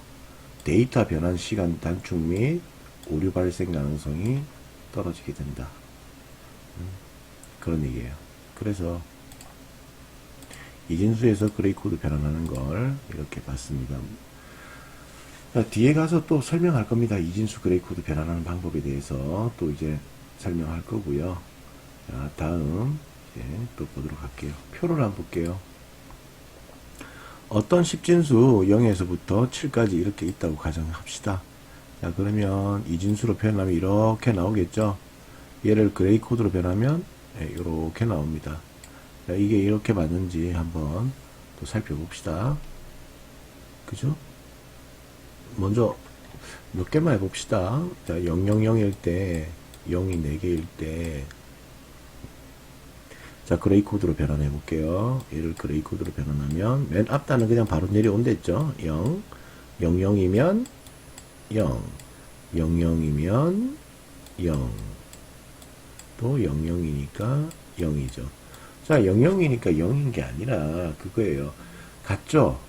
데이터 변환 시간 단축 및 오류 발생 가능성이 떨어지게 된다. 그런 얘기예요. 그래서 이진수에서 그레이 코드 변환하는 걸 이렇게 봤습니다. 자, 뒤에 가서 또 설명할 겁니다. 이진수 그레이 코드 변환하는 방법에 대해서 또 이제 설명할 거고요. 자, 다음 이제 또 보도록 할게요. 표를 한번 볼게요. 어떤 10진수 0에서부터 7까지 이렇게 있다고 가정합시다. 자, 그러면 이진수로 표현하면 이렇게 나오겠죠. 얘를 그레이 코드로 변하면 이렇게 나옵니다. 자, 이게 이렇게 맞는지 한번 또 살펴봅시다. 그죠? 먼저 몇 개만 해봅시다. 자, 000일 때 0이 4개일 때 자, 그레이 코드로 변환해 볼게요. 얘를 그레이 코드로 변환하면 맨 앞단은 그냥 바로 내려온댔죠. 0, 00이면 0, 00이면 0, 또 00이니까 0이죠. 자, 00이니까 0인 게 아니라 그거예요. 같죠?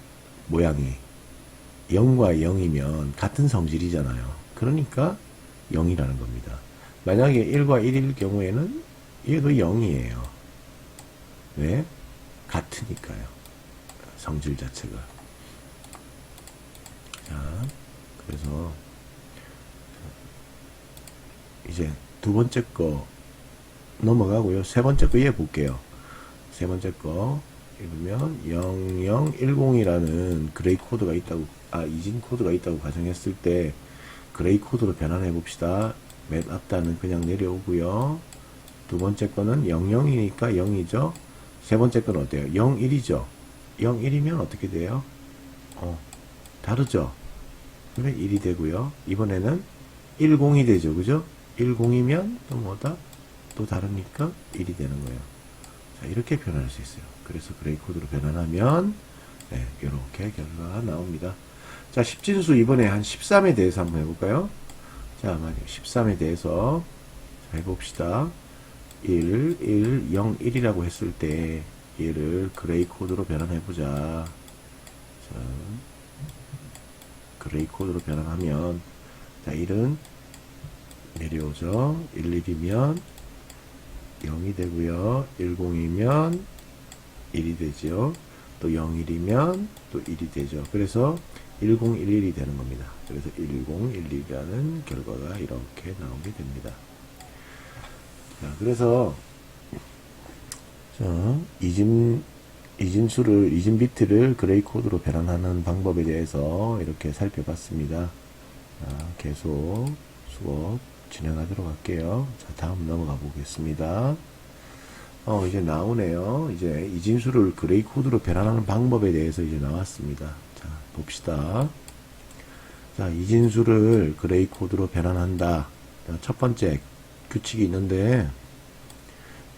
모양이. 0과 0이면 같은 성질이잖아요. 그러니까 0이라는 겁니다. 만약에 1과 1일 경우에는 얘도 0이에요. 왜? 같으니까요. 성질 자체가. 자, 그래서 이제 두 번째 거 넘어가고요. 세 번째 거 이해 볼게요. 세 번째 거 읽으면 0010이라는 그레이 코드가 있다고, 이진 코드가 있다고 가정했을 때 그레이 코드로 변환해 봅시다. 맨 앞단은 그냥 내려오고요. 두 번째 거는 00이니까 0이죠. 세 번째 건 어때요? 01이죠. 01이면 어떻게 돼요? 다르죠? 그래, 1이 되고요. 이번에는 10이 되죠. 그죠? 10이면 또 뭐다? 또 다르니까 1이 되는 거예요. 자, 이렇게 변환할 수 있어요. 그래서 그레이 코드로 변환하면 이렇게 결과가 나옵니다. 자, 10진수 이번에 한 13에 대해서 한번 해볼까요? 자, 만약 13에 대해서 해봅시다. 1, 1, 0, 1이라고 했을 때 얘를 그레이 코드로 변환해보자. 자, 그레이 코드로 변환하면 자, 1은 내려오죠. 1, 1이면 0이 되고요. 10이면 1이 되죠. 또 01이면 또 1이 되죠. 그래서 1011이 되는 겁니다. 그래서 1011이라는 결과가 이렇게 나오게 됩니다. 자, 그래서 자, 이진 비트를 그레이 코드로 변환하는 방법에 대해서 이렇게 살펴봤습니다. 자, 계속 수업 진행하도록 할게요. 자, 다음 넘어가 보겠습니다. 이제 나오네요. 이제 이진수를 그레이 코드로 변환하는 방법에 대해서 이제 나왔습니다. 자, 봅시다. 자, 이진수를 그레이 코드로 변환한다. 자, 첫 번째 규칙이 있는데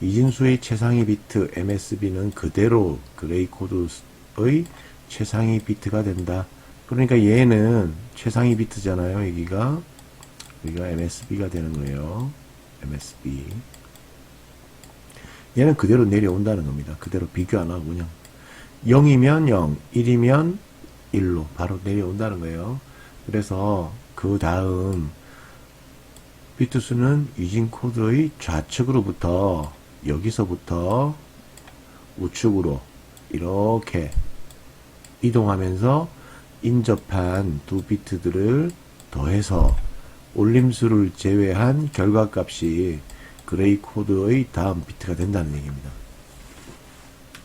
이진수의 최상위 비트 MSB는 그대로 그레이 코드의 최상위 비트가 된다. 그러니까 얘는 최상위 비트잖아요. 여기가 MSB가 되는 거예요. MSB. 얘는 그대로 내려온다는 겁니다. 그대로 비교 안 하고 그냥 0이면 0, 1이면 1로 바로 내려온다는 거예요. 그래서 그 다음 비트 수는 이진 코드의 좌측으로부터 여기서부터 우측으로 이렇게 이동하면서 인접한 두 비트들을 더해서 올림수를 제외한 결과값이 그레이 코드의 다음 비트가 된다는 얘기입니다.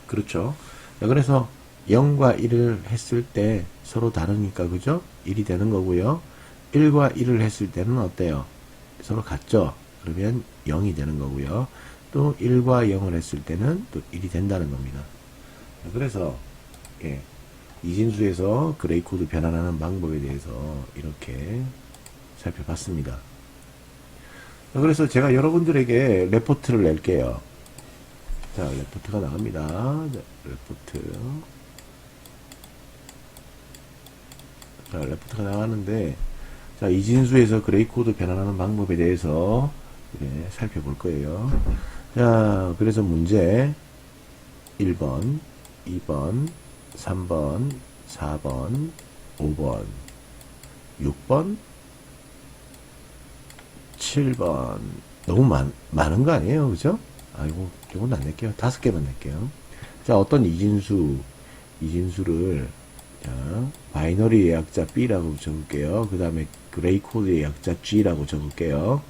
그렇죠? 그래서 0과 1을 했을 때 서로 다르니까 그죠? 1이 되는 거고요. 1과 1을 했을 때는 어때요? 서로 같죠? 그러면 0이 되는 거고요. 또 1과 0을 했을 때는 또 1이 된다는 겁니다. 그래서 예, 이진수에서 그레이 코드 변환하는 방법에 대해서 이렇게 살펴봤습니다. 그래서 제가 여러분들에게 레포트를 낼게요. 자, 레포트가 나갑니다. 자, 레포트가 나가는데, 자, 이진수에서 그레이 코드 변환하는 방법에 대해서 살펴볼 거예요. 자, 그래서 문제 1번, 2번, 3번, 4번, 5번, 6번, 7번. 너무 많은 거 아니에요? 그죠? 아이고, 이건 안 낼게요. 5개만 낼게요. 자, 어떤 이진수를, 자, 바이너리 예약자 B라고 적을게요. 그 다음에 그레이 코드 예약자 G라고 적을게요.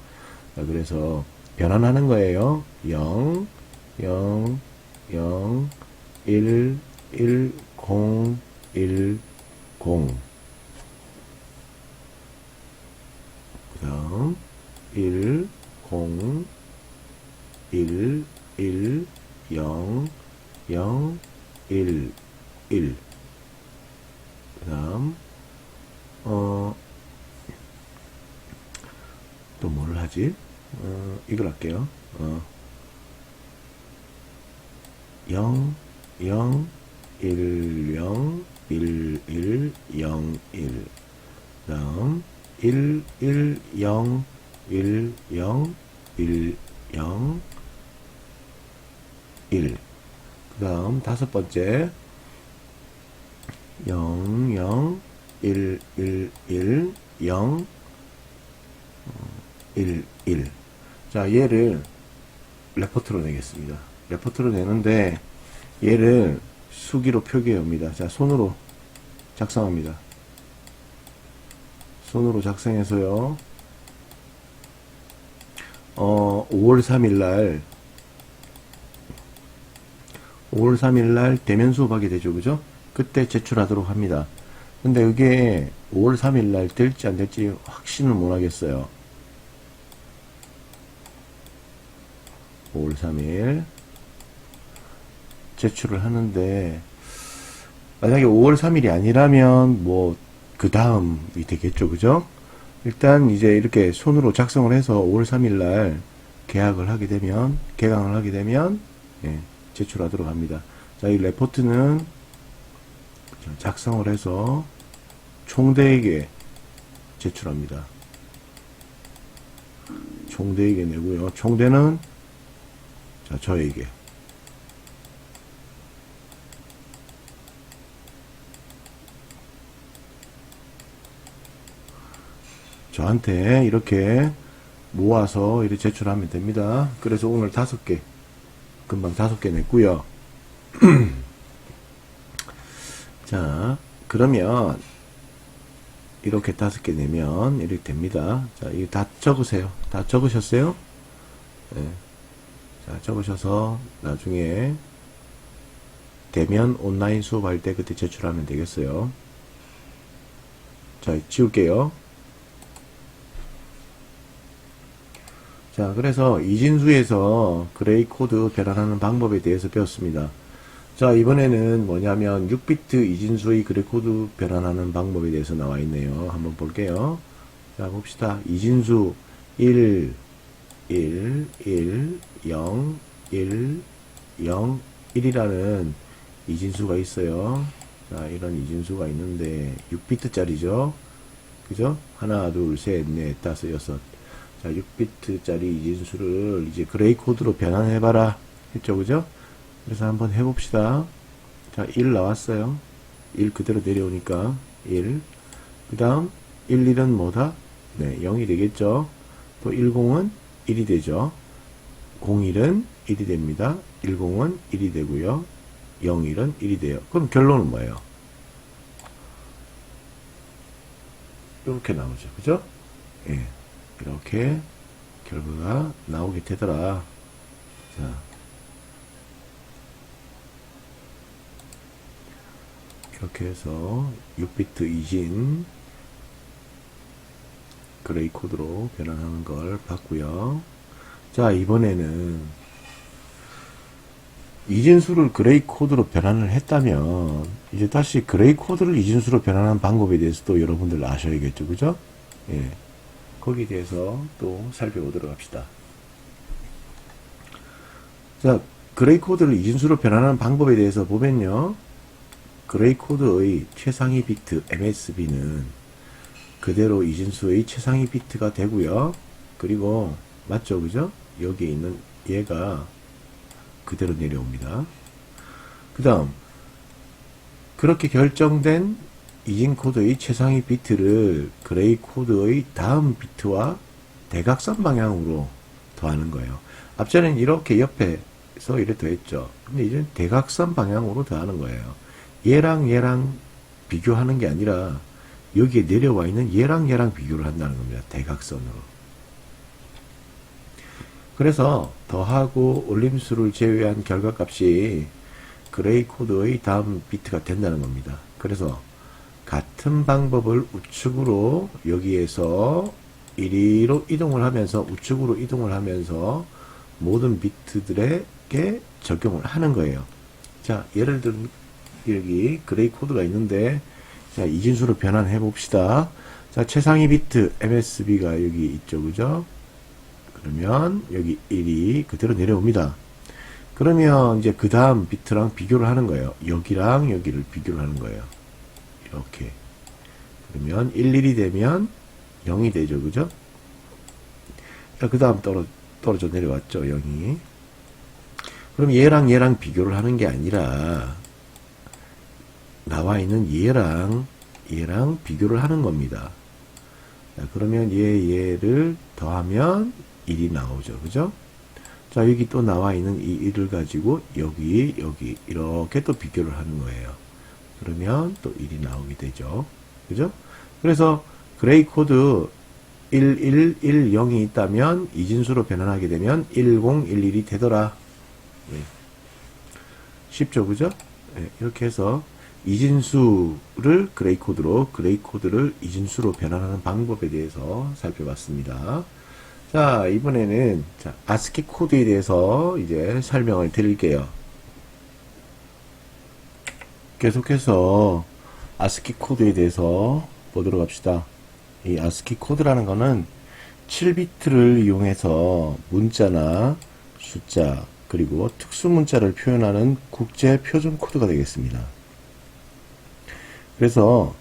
자, 그래서 변환하는 거예요. 0, 0, 0, 1, 1, 0, 1, 0. 그 다음, 1, 0, 1, 1, 0, 0, 1, 1. 그 다음, 또 뭘 하지? 이걸 할게요. 0, 0, 1, 0, 1, 1, 0, 1. 그 다음, 1, 1, 0, 1, 0, 1, 0, 1. 그 다음, 5번째, 0, 0, 1, 1, 1, 0, 1, 1. 자, 얘를 레포트로 내겠습니다. 레포트로 내는데, 얘를 수기로 표기해 옵니다. 자, 손으로 작성합니다. 손으로 작성해서요. 5월 3일 날 대면 수업하게 되죠. 그죠? 그때 제출하도록 합니다. 근데 이게 5월 3일 날 될지 안 될지 확신은 못 하겠어요. 5월 3일 제출을 하는데, 만약에 5월 3일이 아니라면 뭐 그 다음이 되겠죠. 그죠? 일단 이제 이렇게 손으로 작성을 해서 5월 3일 날 개강을 하게 되면 예, 제출하도록 합니다. 자, 이 레포트는 작성을 해서 총대에게 제출합니다. 총대에게 내고요. 총대는 자, 저에게. 저한테 이렇게 모아서 이렇게 제출하면 됩니다. 그래서 오늘 5개, 금방 5개 냈고요. 자, 그러면 이렇게 5개 내면 이렇게 됩니다. 자, 이거 다 적으세요. 다 적으셨어요? 네. 자, 적으셔서 나중에 대면 온라인 수업할 때 그때 제출하면 되겠어요. 자, 지울게요. 자, 그래서 이진수에서 그레이 코드 변환하는 방법에 대해서 배웠습니다. 자, 이번에는 뭐냐면 6비트 이진수의 그레이 코드 변환하는 방법에 대해서 나와 있네요. 한번 볼게요. 자, 봅시다. 이진수 1, 1, 1, 0, 1, 0, 1이라는 이진수가 있어요. 자, 이런 이진수가 있는데 6비트짜리죠. 그죠? 하나, 둘, 셋, 넷, 다섯, 여섯. 자, 6비트짜리 이진수를 이제 그레이 코드로 변환해봐라 했죠. 그죠? 그래서 한번 해봅시다. 자, 1 나왔어요. 1 그대로 내려오니까 1. 그 다음 1, 1은 뭐다? 네, 0이 되겠죠. 또 10은 1이 되죠. 01은 1이 됩니다. 10은 1이 되고요. 01은 1이 돼요. 그럼 결론은 뭐예요? 이렇게 나오죠. 그죠? 예. 이렇게 결과가 나오게 되더라. 자. 이렇게 해서 6비트 이진 그레이 코드로 변환하는 걸 봤고요. 자, 이번에는 이진수를 그레이 코드로 변환을 했다면 이제 다시 그레이 코드를 이진수로 변환하는 방법에 대해서도 여러분들 아셔야겠죠. 그죠? 예. 거기에 대해서 또 살펴보도록 합시다. 자, 그레이 코드를 이진수로 변환하는 방법에 대해서 보면요. 그레이 코드의 최상위 비트 MSB는 그대로 이진수의 최상위 비트가 되고요. 그리고 맞죠? 그죠? 여기에 있는 얘가 그대로 내려옵니다. 그 다음 그렇게 결정된 이진 코드의 최상위 비트를 그레이 코드의 다음 비트와 대각선 방향으로 더하는 거예요. 앞전에는 이렇게 옆에서 이렇게 더했죠. 근데 이제 대각선 방향으로 더하는 거예요. 얘랑 얘랑 비교하는 게 아니라 여기에 내려와 있는 얘랑 얘랑 비교를 한다는 겁니다. 대각선으로. 그래서 더하고 올림수를 제외한 결과값이 그레이 코드의 다음 비트가 된다는 겁니다. 그래서 같은 방법을 우측으로 여기에서 이리로 이동을 하면서 우측으로 이동을 하면서 모든 비트들에게 적용을 하는 거예요. 자, 예를 들면 여기 그레이 코드가 있는데 자, 이진수로 변환해 봅시다. 자, 최상위 비트 MSB가 여기 있죠. 그죠? 그러면 여기 1이 그대로 내려옵니다. 그러면 이제 그 다음 비트랑 비교를 하는 거예요. 여기랑 여기를 비교를 하는 거예요. 이렇게. 그러면 11이 되면 0이 되죠. 그죠? 그 다음 떨어져 내려왔죠. 0이. 그럼 얘랑 얘랑 비교를 하는 게 아니라 나와 있는 얘랑 비교를 하는 겁니다. 자, 그러면 얘를 더하면 1이 나오죠. 그죠? 자, 여기 또 나와 있는 이 1을 가지고 여기 이렇게 또 비교를 하는 거예요. 그러면 또 1이 나오게 되죠. 그죠? 그래서 그레이 코드 1110이 있다면 이진수로 변환하게 되면 1011이 되더라. 네. 쉽죠? 그죠? 네, 이렇게 해서 이진수를 그레이 코드를 이진수로 변환하는 방법에 대해서 살펴봤습니다. 자, 이번에는 아스키 코드에 대해서 이제 설명을 드릴게요. 계속해서 아스키 코드에 대해서 보도록 합시다. 이 아스키 코드라는 거는 7비트를 이용해서 문자나 숫자 그리고 특수 문자를 표현하는 국제 표준 코드가 되겠습니다. 그래서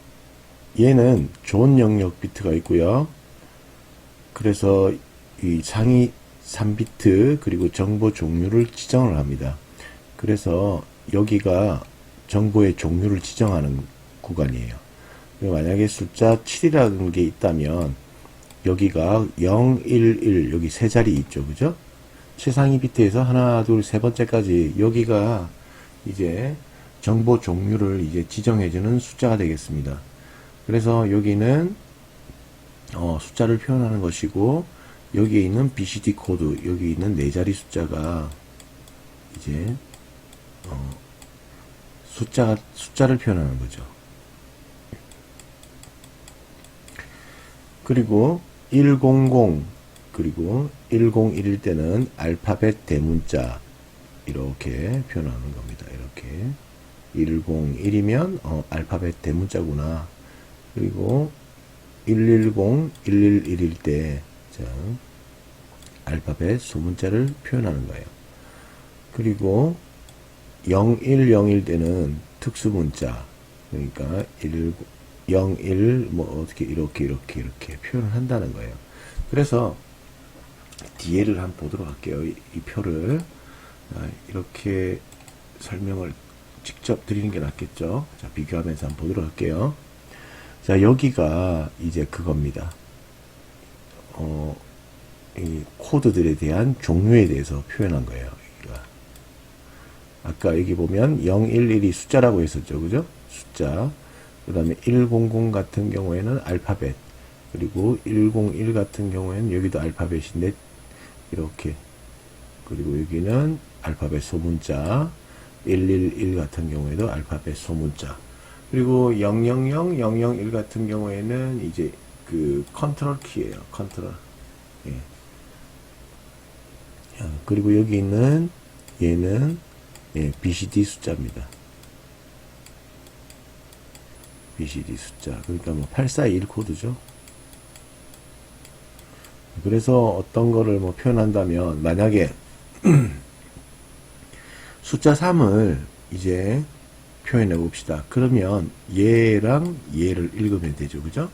얘는 존 영역 비트가 있고요. 그래서 이 상위 3비트 그리고 정보 종류를 지정을 합니다. 그래서 여기가 정보의 종류를 지정하는 구간이에요. 만약에 숫자 7이라는 게 있다면 여기가 0, 1, 1 여기 세 자리 있죠. 그죠? 최상위 비트에서 하나, 둘, 세 번째까지 여기가 이제 정보 종류를 이제 지정해주는 숫자가 되겠습니다. 그래서 여기는 숫자를 표현하는 것이고 여기에 있는 BCD 코드 여기 있는 네 자리 숫자가 이제 숫자를 표현하는 거죠. 그리고 100 그리고 1011일 때는 알파벳 대문자 이렇게 표현하는 겁니다. 이렇게 101이면 알파벳 대문자구나. 그리고 110, 111일 때 알파벳 소문자를 표현하는 거예요. 그리고 0101 때는 특수문자 그러니까 01 뭐 어떻게 이렇게 표현을 한다는 거예요. 그래서 뒤에를 한번 보도록 할게요. 이 표를 이렇게 설명을 직접 드리는 게 낫겠죠. 자, 비교하면서 한번 보도록 할게요. 자, 여기가 이제 그겁니다. 이 코드들에 대한 종류에 대해서 표현한 거예요. 여기가. 아까 여기 보면 011이 숫자라고 했었죠. 그죠? 숫자. 그 다음에 100 같은 경우에는 알파벳. 그리고 101 같은 경우에는 여기도 알파벳인데, 이렇게. 그리고 여기는 알파벳 소문자. 111 같은 경우에도 알파벳 소문자. 그리고 000, 001 같은 경우에는 이제 그 컨트롤 키예요. 컨트롤. 예. 그리고 여기 있는 얘는 예, BCD 숫자입니다. BCD 숫자. 그러니까 뭐 8421 코드죠. 그래서 어떤 거를 뭐 표현한다면 만약에 숫자 3을 이제 표현해 봅시다. 그러면 얘랑 얘를 읽으면 되죠. 그죠?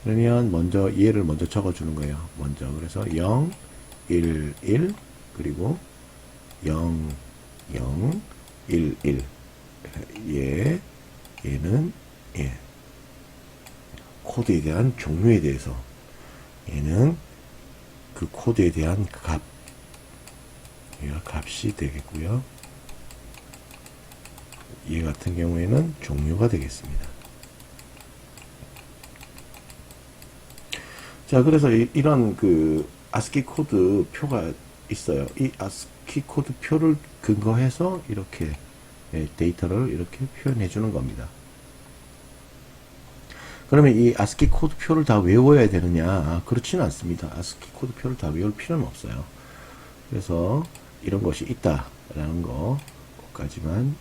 그러면 먼저 얘를 먼저 적어 주는 거예요. 먼저. 그래서 0, 1, 1 그리고 0, 0, 1, 1 얘는 예. 코드에 대한 종류에 대해서 얘는 그 코드에 대한 값 얘가 값이 되겠고요. 얘 같은 경우에는 종류가 되겠습니다. 자, 그래서 이런 그 ASCII 코드 표가 있어요. 이 ASCII 코드 표를 근거해서 이렇게 데이터를 이렇게 표현해 주는 겁니다. 그러면 이 ASCII 코드 표를 다 외워야 되느냐? 그렇지는 않습니다. ASCII 코드 표를 다 외울 필요는 없어요. 그래서 이런 것이 있다라는 거까지만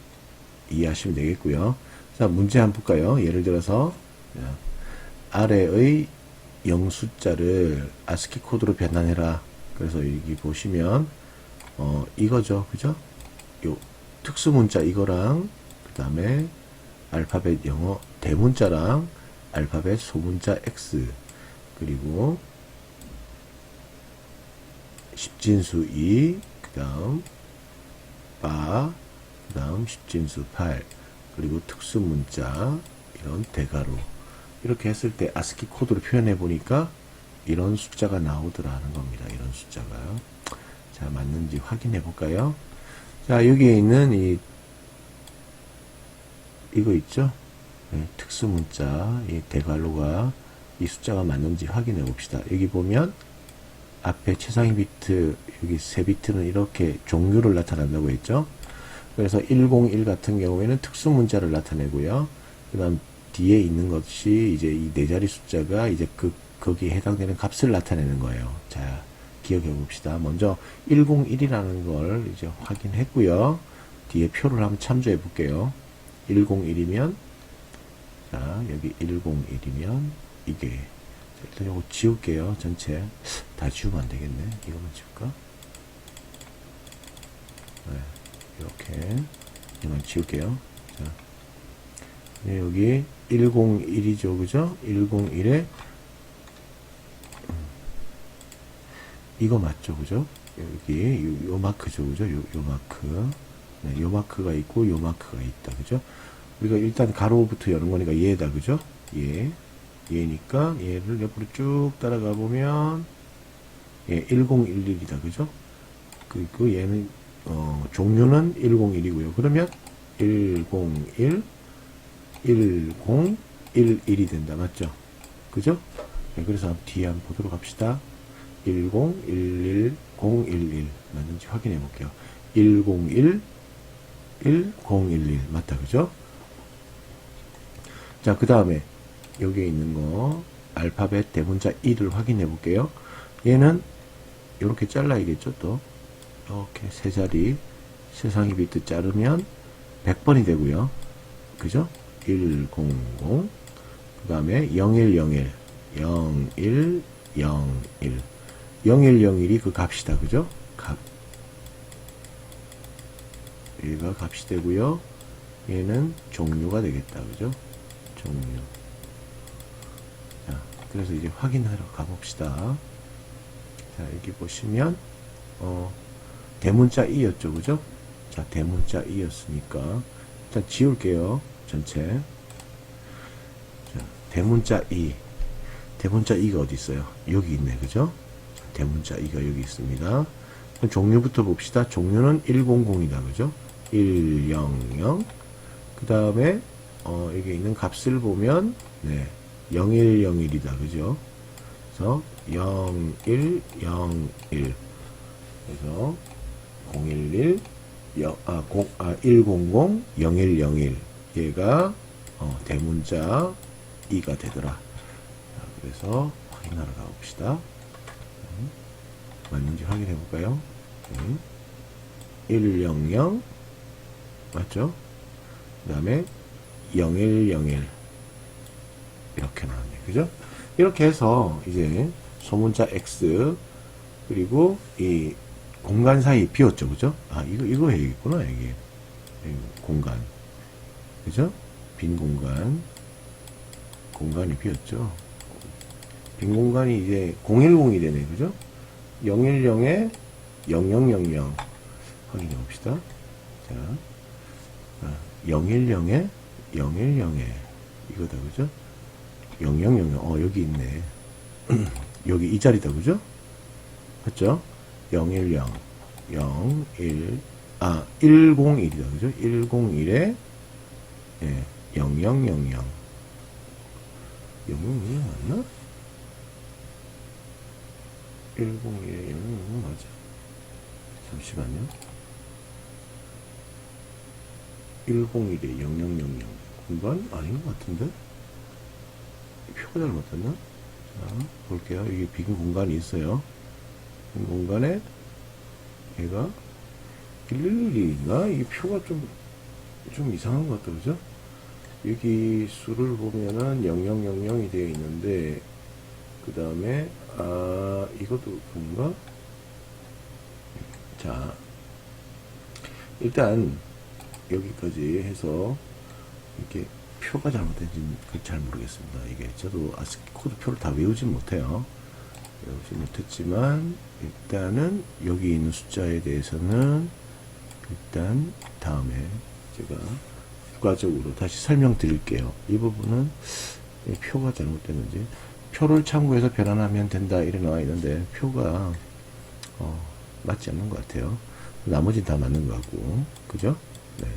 이해하시면 되겠고요. 자, 문제 한번 볼까요? 예를 들어서 아래의 0 숫자를 ASCII 코드로 변환해라. 그래서 여기 보시면 이거죠. 그죠? 요 특수 문자 이거랑 그 다음에 알파벳 영어 대문자랑 알파벳 소문자 X 그리고 십진수 2 그 다음 바 그 다음 십진수 8 그리고 특수문자 이런 대괄호 이렇게 했을 때 ASCII 코드로 표현해 보니까 이런 숫자가 나오더라는 겁니다. 이런 숫자가요. 자, 맞는지 확인해 볼까요? 자, 여기에 있는 이거 있죠? 네, 특수문자, 이 대괄호가 이 숫자가 맞는지 확인해 봅시다. 여기 보면 앞에 최상위 비트, 여기 세 비트는 이렇게 종류를 나타낸다고 했죠? 그래서 101 같은 경우에는 특수문자를 나타내고요. 그 다음 뒤에 있는 것이 이제 이 네 자리 숫자가 이제 거기에 해당되는 값을 나타내는 거예요. 자, 기억해 봅시다. 먼저 101이라는 걸 이제 확인했고요. 뒤에 표를 한번 참조해 볼게요. 101이면 자, 여기 101이면 이게 자, 일단 요거 지울게요. 전체 다 지우면 안 되겠네. 이거만 지울까? 네, 이렇게 이만 지울게요. 자, 네, 여기 101이죠, 그죠? 101에 이거 맞죠, 그죠? 여기 요 마크죠, 그죠? 요 마크, 네, 요 마크가 있고 요 마크가 있다, 그죠? 우리가 일단 가로부터 여는 거니까 얘다, 그죠? 얘니까 얘를 옆으로 쭉 따라가 보면 예, 1011이다, 그죠? 그리고 얘는 종류는 101이고요. 그러면 101, 1011이 된다, 맞죠? 그죠? 네, 그래서 뒤에 한번 보도록 합시다. 10, 11, 011 맞는지 확인해 볼게요. 101, 1011 맞다, 그죠? 자, 그 다음에 여기에 있는 거 알파벳 대문자 1을 확인해 볼게요. 얘는 이렇게 잘라야겠죠. 또 이렇게 세 자리 세상의 비트 자르면 100번이 되고요. 그죠? 100 그 다음에 0101 0101 0101이 그 값이다. 그죠? 값 얘가 값이 되고요. 얘는 종류가 되겠다. 그죠? 종류. 자, 그래서 이제 확인하러 가봅시다. 자, 여기 보시면 대문자 2였죠, 그죠? 자, 대문자 2였으니까 일단 지울게요, 전체. 자, 대문자 2 대문자 2가 어디 있어요? 여기 있네, 그죠? 대문자 2가 여기 있습니다. 그럼 종류부터 봅시다. 종류는 100이다, 그죠? 1, 0, 0. 그 다음에, 여기 있는 값을 보면, 네, 0, 1, 0, 1이다. 그죠? 그래서, 0, 1, 0, 1. 그래서, 011, 100, 0101. 얘가, 대문자 2가 되더라. 자, 그래서, 확인하러 가봅시다. 맞는지 확인해 볼까요? 100 맞죠? 그 다음에 0101 이렇게 나왔네. 그죠? 이렇게 해서 이제 소문자 X 그리고 이 공간 사이 비었죠. 그죠? 아, 이거 해야겠구나. 이게 공간. 그죠? 빈 공간이 비었죠. 빈 공간이 이제 010이 되네. 그죠? 010에 0000 확인해 봅시다. 자, 010에 010에 이거다. 그죠? 0000 여기 있네. 여기 이 자리다. 그죠? 맞죠? 010 01 101이다. 그죠? 101에 0000 0000 맞나? 101에 0000 맞아. 잠시만요. 101에 0000 공간 아닌 것 같은데? 표가 잘못됐나? 자, 볼게요. 여기 빈 공간이 있어요. 빈 공간에 얘가 111인가? 이 표가 좀 이상한 것 같다. 그죠? 여기 수를 보면은 0000이 되어 있는데 그 다음에 이것도 그런가? 자, 일단 여기까지 해서 이렇게 표가 잘못된지는 잘 모르겠습니다. 이게 저도 아스키 코드 표를 다 외우진 못해요. 외우지 못했지만 일단은 여기 있는 숫자에 대해서는 일단 다음에 제가 추가적으로 다시 설명드릴게요. 이 부분은 표가 잘못됐는지 표를 참고해서 변환하면 된다 이래 나와 있는데 표가 맞지 않는 것 같아요. 나머지는 다 맞는 것 같고 그죠? 네.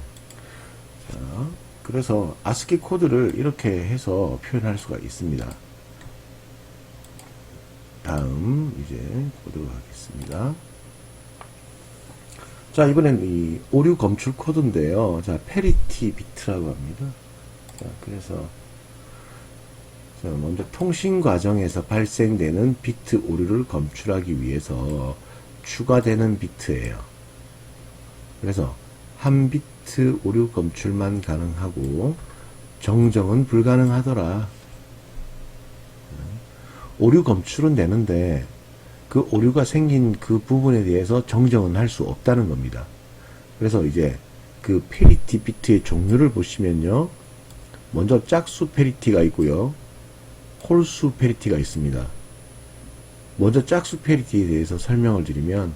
자, 그래서 아스키 코드를 이렇게 해서 표현할 수가 있습니다. 다음 이제 보도록 하겠습니다. 자, 이번엔 이 오류 검출 코드인데요. 자, 페리티 비트라고 합니다. 자, 그래서 자, 먼저 통신 과정에서 발생되는 비트 오류를 검출하기 위해서 추가되는 비트예요. 그래서 한 비트 오류 검출만 가능하고 정정은 불가능하더라. 오류 검출은 되는데 그 오류가 생긴 그 부분에 대해서 정정은 할 수 없다는 겁니다. 그래서 이제 그 페리티 비트의 종류를 보시면요. 먼저 짝수 페리티가 있고요. 홀수 페리티가 있습니다. 먼저 짝수 페리티에 대해서 설명을 드리면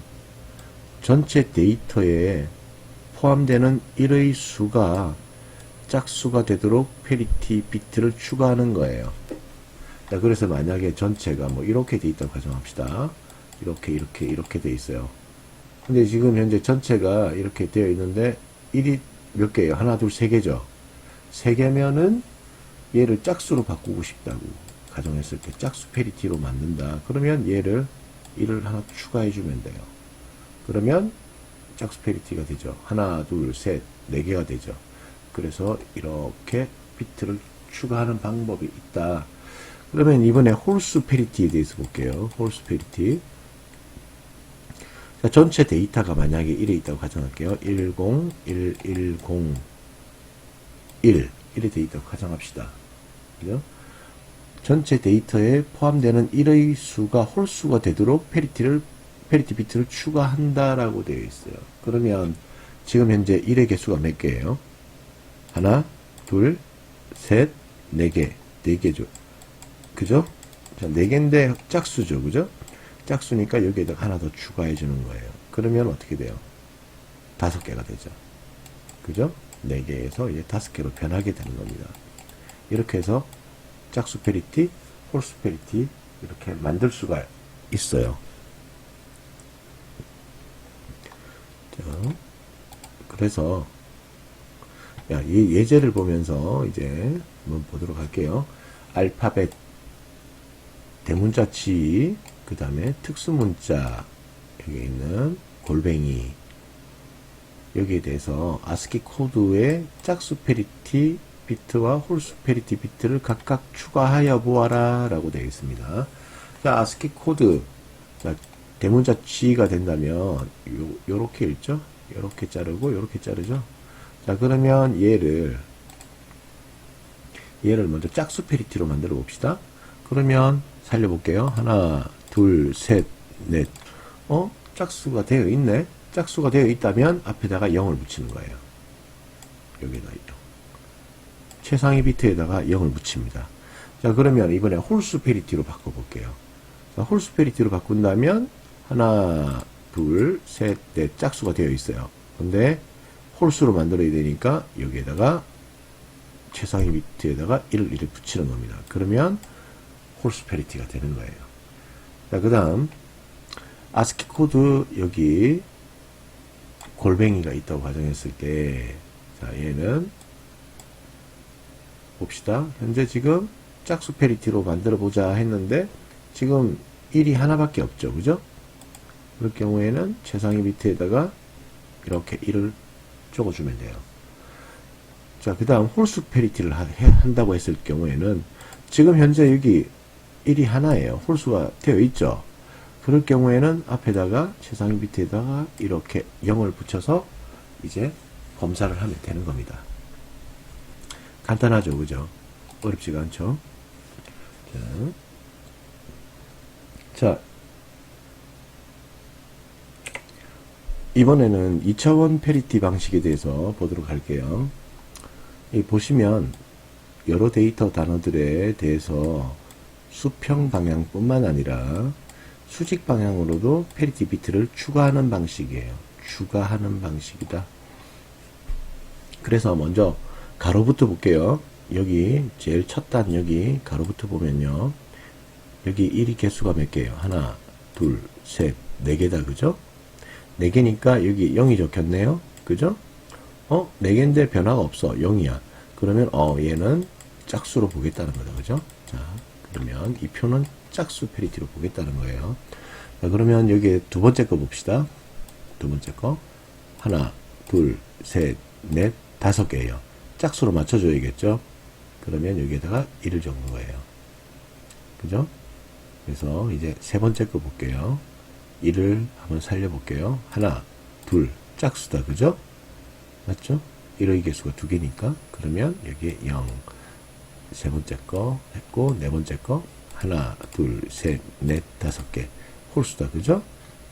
전체 데이터에 포함되는 1의 수가 짝수가 되도록 페리티 비트를 추가하는 거예요. 자, 그래서 만약에 전체가 뭐 이렇게 돼 있다고 가정합시다. 이렇게 돼 있어요. 근데 지금 현재 전체가 이렇게 되어 있는데 1이 몇 개예요? 하나, 둘, 세 개죠. 세 개면은 얘를 짝수로 바꾸고 싶다고 가정했을 때 짝수 페리티로 만든다. 그러면 얘를 1을 하나 추가해 주면 돼요. 그러면 짝수 페리티가 되죠. 하나, 둘, 셋, 네 개가 되죠. 그래서 이렇게 비트를 추가하는 방법이 있다. 그러면 이번에 홀수 페리티에 대해서 볼게요. 홀수 페리티. 자, 전체 데이터가 만약에 1에 있다고 가정할게요. 10, 1, 1, 0, 1. 1에 돼 있다고 가정합시다. 그죠? 전체 데이터에 포함되는 1의 수가 홀수가 되도록 페리티 비트를 추가한다라고 되어 있어요. 그러면 지금 현재 1의 개수가 몇 개예요? 하나, 둘, 셋, 네 개. 네 개죠. 그죠? 자, 4개인데 짝수죠. 그죠? 짝수니까 여기에다 하나 더 추가해 주는 거예요. 그러면 어떻게 돼요? 5개가 되죠. 그죠? 4개에서 이제 5개로 변하게 되는 겁니다. 이렇게 해서 짝수 페리티, 홀수 페리티 이렇게 만들 수가 있어요. 자, 그래서 예제를 보면서 이제 한번 보도록 할게요. 알파벳, 대문자 G, 그 다음에 특수문자, 여기 있는 골뱅이, 여기에 대해서 아스키 코드의 짝수 페리티 비트와 홀수 페리티 비트를 각각 추가하여 보아라 라고 되어 있습니다. 자, 아스키 코드, 자, 대문자 G가 된다면 요렇게 읽죠? 요렇게 자르고 요렇게 자르죠? 자, 그러면 얘를 먼저 짝수 페리티로 만들어 봅시다. 그러면 살려볼게요. 하나, 둘, 셋, 넷. 짝수가 되어 있네? 짝수가 되어 있다면 앞에다가 0을 붙이는 거예요. 여기다 0. 최상위 비트에다가 0을 붙입니다. 자, 그러면 이번에 홀수 페리티로 바꿔볼게요. 자, 홀수 페리티로 바꾼다면 하나, 둘, 셋, 넷 짝수가 되어 있어요. 근데 홀수로 만들어야 되니까 여기에다가 최상위 비트에다가 1을 이렇게 붙이는 겁니다. 그러면 홀수 페리티가 되는 거예요. 자, 그 다음 아스키 코드 여기 골뱅이가 있다고 가정했을 때, 자, 얘는 봅시다. 현재 지금 짝수 페리티로 만들어 보자 했는데 지금 1이 하나밖에 없죠. 그죠? 그럴 경우에는 최상위 비트에다가 이렇게 1을 적어주면 돼요. 자, 그 다음 홀수 페리티를 한다고 했을 경우에는 지금 현재 여기 1이 하나예요. 홀수가 되어 있죠. 그럴 경우에는 앞에다가 최상위 비트에다가 이렇게 0을 붙여서 이제 검사를 하면 되는 겁니다. 간단하죠, 그죠? 어렵지가 않죠. 자, 이번에는 2차원 페리티 방식에 대해서 보도록 할게요. 보시면 여러 데이터 단어들에 대해서 수평 방향뿐만 아니라 수직 방향으로도 페리티 비트를 추가하는 방식이에요. 추가하는 방식이다. 그래서 먼저 가로부터 볼게요. 여기 제일 첫 단 여기 가로부터 보면요. 여기 1이 개수가 몇 개예요? 하나, 둘, 셋, 4개다. 그죠? 4개니까 여기 0이 적혔네요. 그죠? 4개인데 변화가 없어. 0이야. 그러면 얘는 짝수로 보겠다는 거다. 그죠? 자, 그러면 이 표는 짝수 페리티로 보겠다는 거예요. 자, 그러면 여기 두 번째 거 봅시다. 두 번째 거. 하나, 둘, 셋, 넷, 5개예요. 짝수로 맞춰줘야겠죠? 그러면 여기에다가 1을 적는 거예요. 그죠? 그래서 이제 세 번째 거 볼게요. 1을 한번 살려볼게요. 하나, 둘, 짝수다. 그죠? 맞죠? 1의 개수가 2개니까. 그러면 여기에 0. 세 번째 거 했고, 네 번째 거. 하나, 둘, 셋, 넷, 5개. 홀수다. 그죠?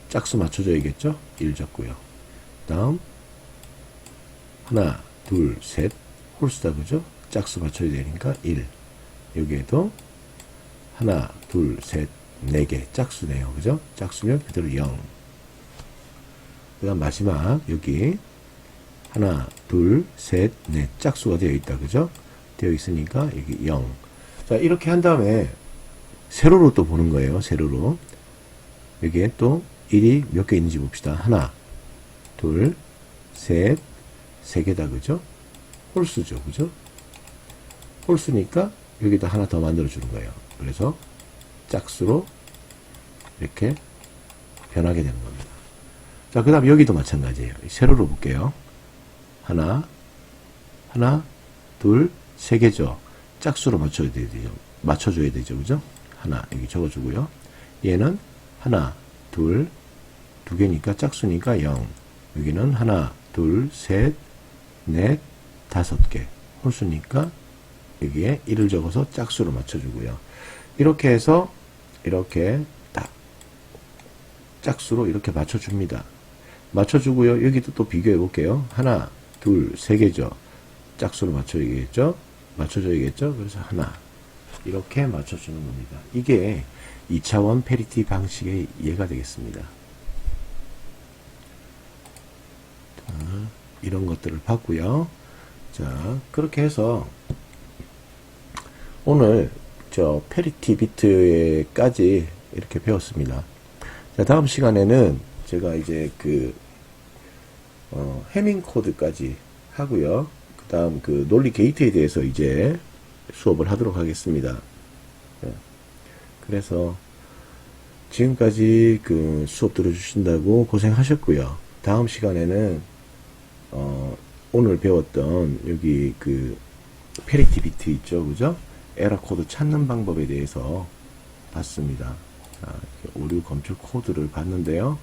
짝수 맞춰줘야겠죠? 1 적고요. 다음, 하나, 둘, 셋. 홀수다. 그죠? 짝수 맞춰야 되니까 1. 여기에도 하나, 둘, 셋, 4개. 짝수네요. 그죠? 짝수면 그대로 0. 그 다음 마지막, 여기. 하나, 둘, 셋, 넷. 짝수가 되어 있다. 그죠? 되어 있으니까 여기 0. 자, 이렇게 한 다음에 세로로 또 보는 거예요. 세로로. 여기에 또 1이 몇 개 있는지 봅시다. 하나, 둘, 셋, 3개다. 그죠? 홀수죠. 그죠? 홀수니까 여기다 하나 더 만들어 주는 거예요. 그래서 짝수로 이렇게 변하게 되는 겁니다. 자, 그 다음 여기도 마찬가지예요. 세로로 볼게요. 하나, 둘, 3개죠. 짝수로 맞춰줘야 되죠. 그죠? 하나, 여기 적어주고요. 얘는 하나, 둘, 2개니까 짝수니까 0. 여기는 하나, 둘, 셋, 넷, 5개. 홀수니까 여기에 1을 적어서 짝수로 맞춰주고요. 이렇게 해서 이렇게 딱 짝수로 이렇게 맞춰줍니다. 맞춰주고요. 여기도 또 비교해 볼게요. 하나, 둘, 3개죠. 짝수로 맞춰줘야겠죠? 그래서 하나. 이렇게 맞춰주는 겁니다. 이게 2차원 페리티 방식의 예가 되겠습니다. 자, 이런 것들을 봤고요. 자, 그렇게 해서 오늘 페리티 비트까지 이렇게 배웠습니다. 자, 다음 시간에는 제가 이제 해밍 코드까지 하고요. 그 다음 그 논리 게이트에 대해서 이제 수업을 하도록 하겠습니다. 예. 그래서 지금까지 그 수업 들어주신다고 고생하셨고요. 다음 시간에는 오늘 배웠던 여기 그 페리티 비트 있죠, 그죠? 에러 코드 찾는 방법에 대해서 봤습니다. 자, 오류 검출 코드를 봤는데요.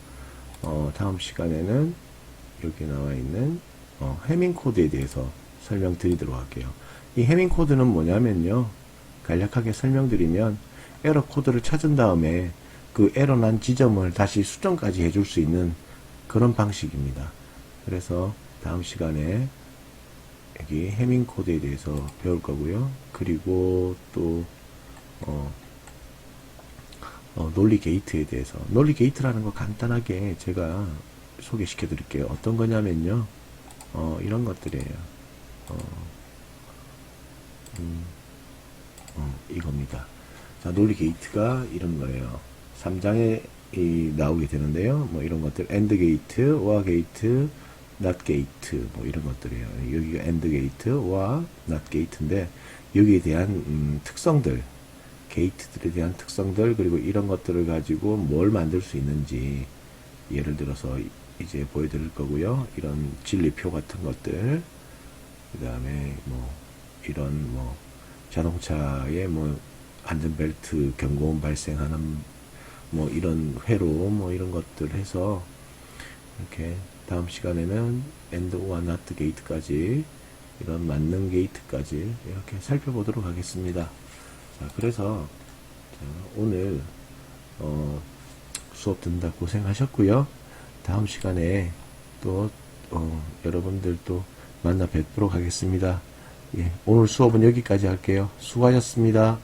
다음 시간에는 여기 나와 있는 해밍 코드에 대해서 설명드리도록 할게요. 이 해밍 코드는 뭐냐면요, 간략하게 설명드리면 에러 코드를 찾은 다음에 그 에러 난 지점을 다시 수정까지 해줄 수 있는 그런 방식입니다. 그래서 다음 시간에 여기 해밍 코드에 대해서 배울 거고요. 그리고 또 논리 게이트에 대해서, 논리 게이트라는 거 간단하게 제가 소개시켜 드릴게요. 어떤 거냐면요, 이런 것들이에요. 이겁니다. 자, 논리 게이트가 이런 거예요. 3장에 나오게 되는데요. 뭐 이런 것들, AND 게이트, OR 게이트, NOT 게이트, 뭐 이런 것들이에요. 여기가 AND 게이트, OR, NOT 게이트인데, 여기에 대한 특성들, 게이트들에 대한 특성들, 그리고 이런 것들을 가지고 뭘 만들 수 있는지, 예를 들어서 이제 보여드릴 거고요. 이런 진리표 같은 것들, 그 다음에 뭐 이런 뭐 자동차의 뭐 안전벨트 경고음 발생하는 뭐 이런 회로 뭐 이런 것들 해서 이렇게 다음 시간에는 AND OR NOT 게이트까지, 이런 만능 게이트까지 이렇게 살펴보도록 하겠습니다. 자, 그래서 오늘 수업 듣는다 고생하셨고요. 다음 시간에 또 여러분들 또 만나 뵙도록 하겠습니다. 예, 오늘 수업은 여기까지 할게요. 수고하셨습니다.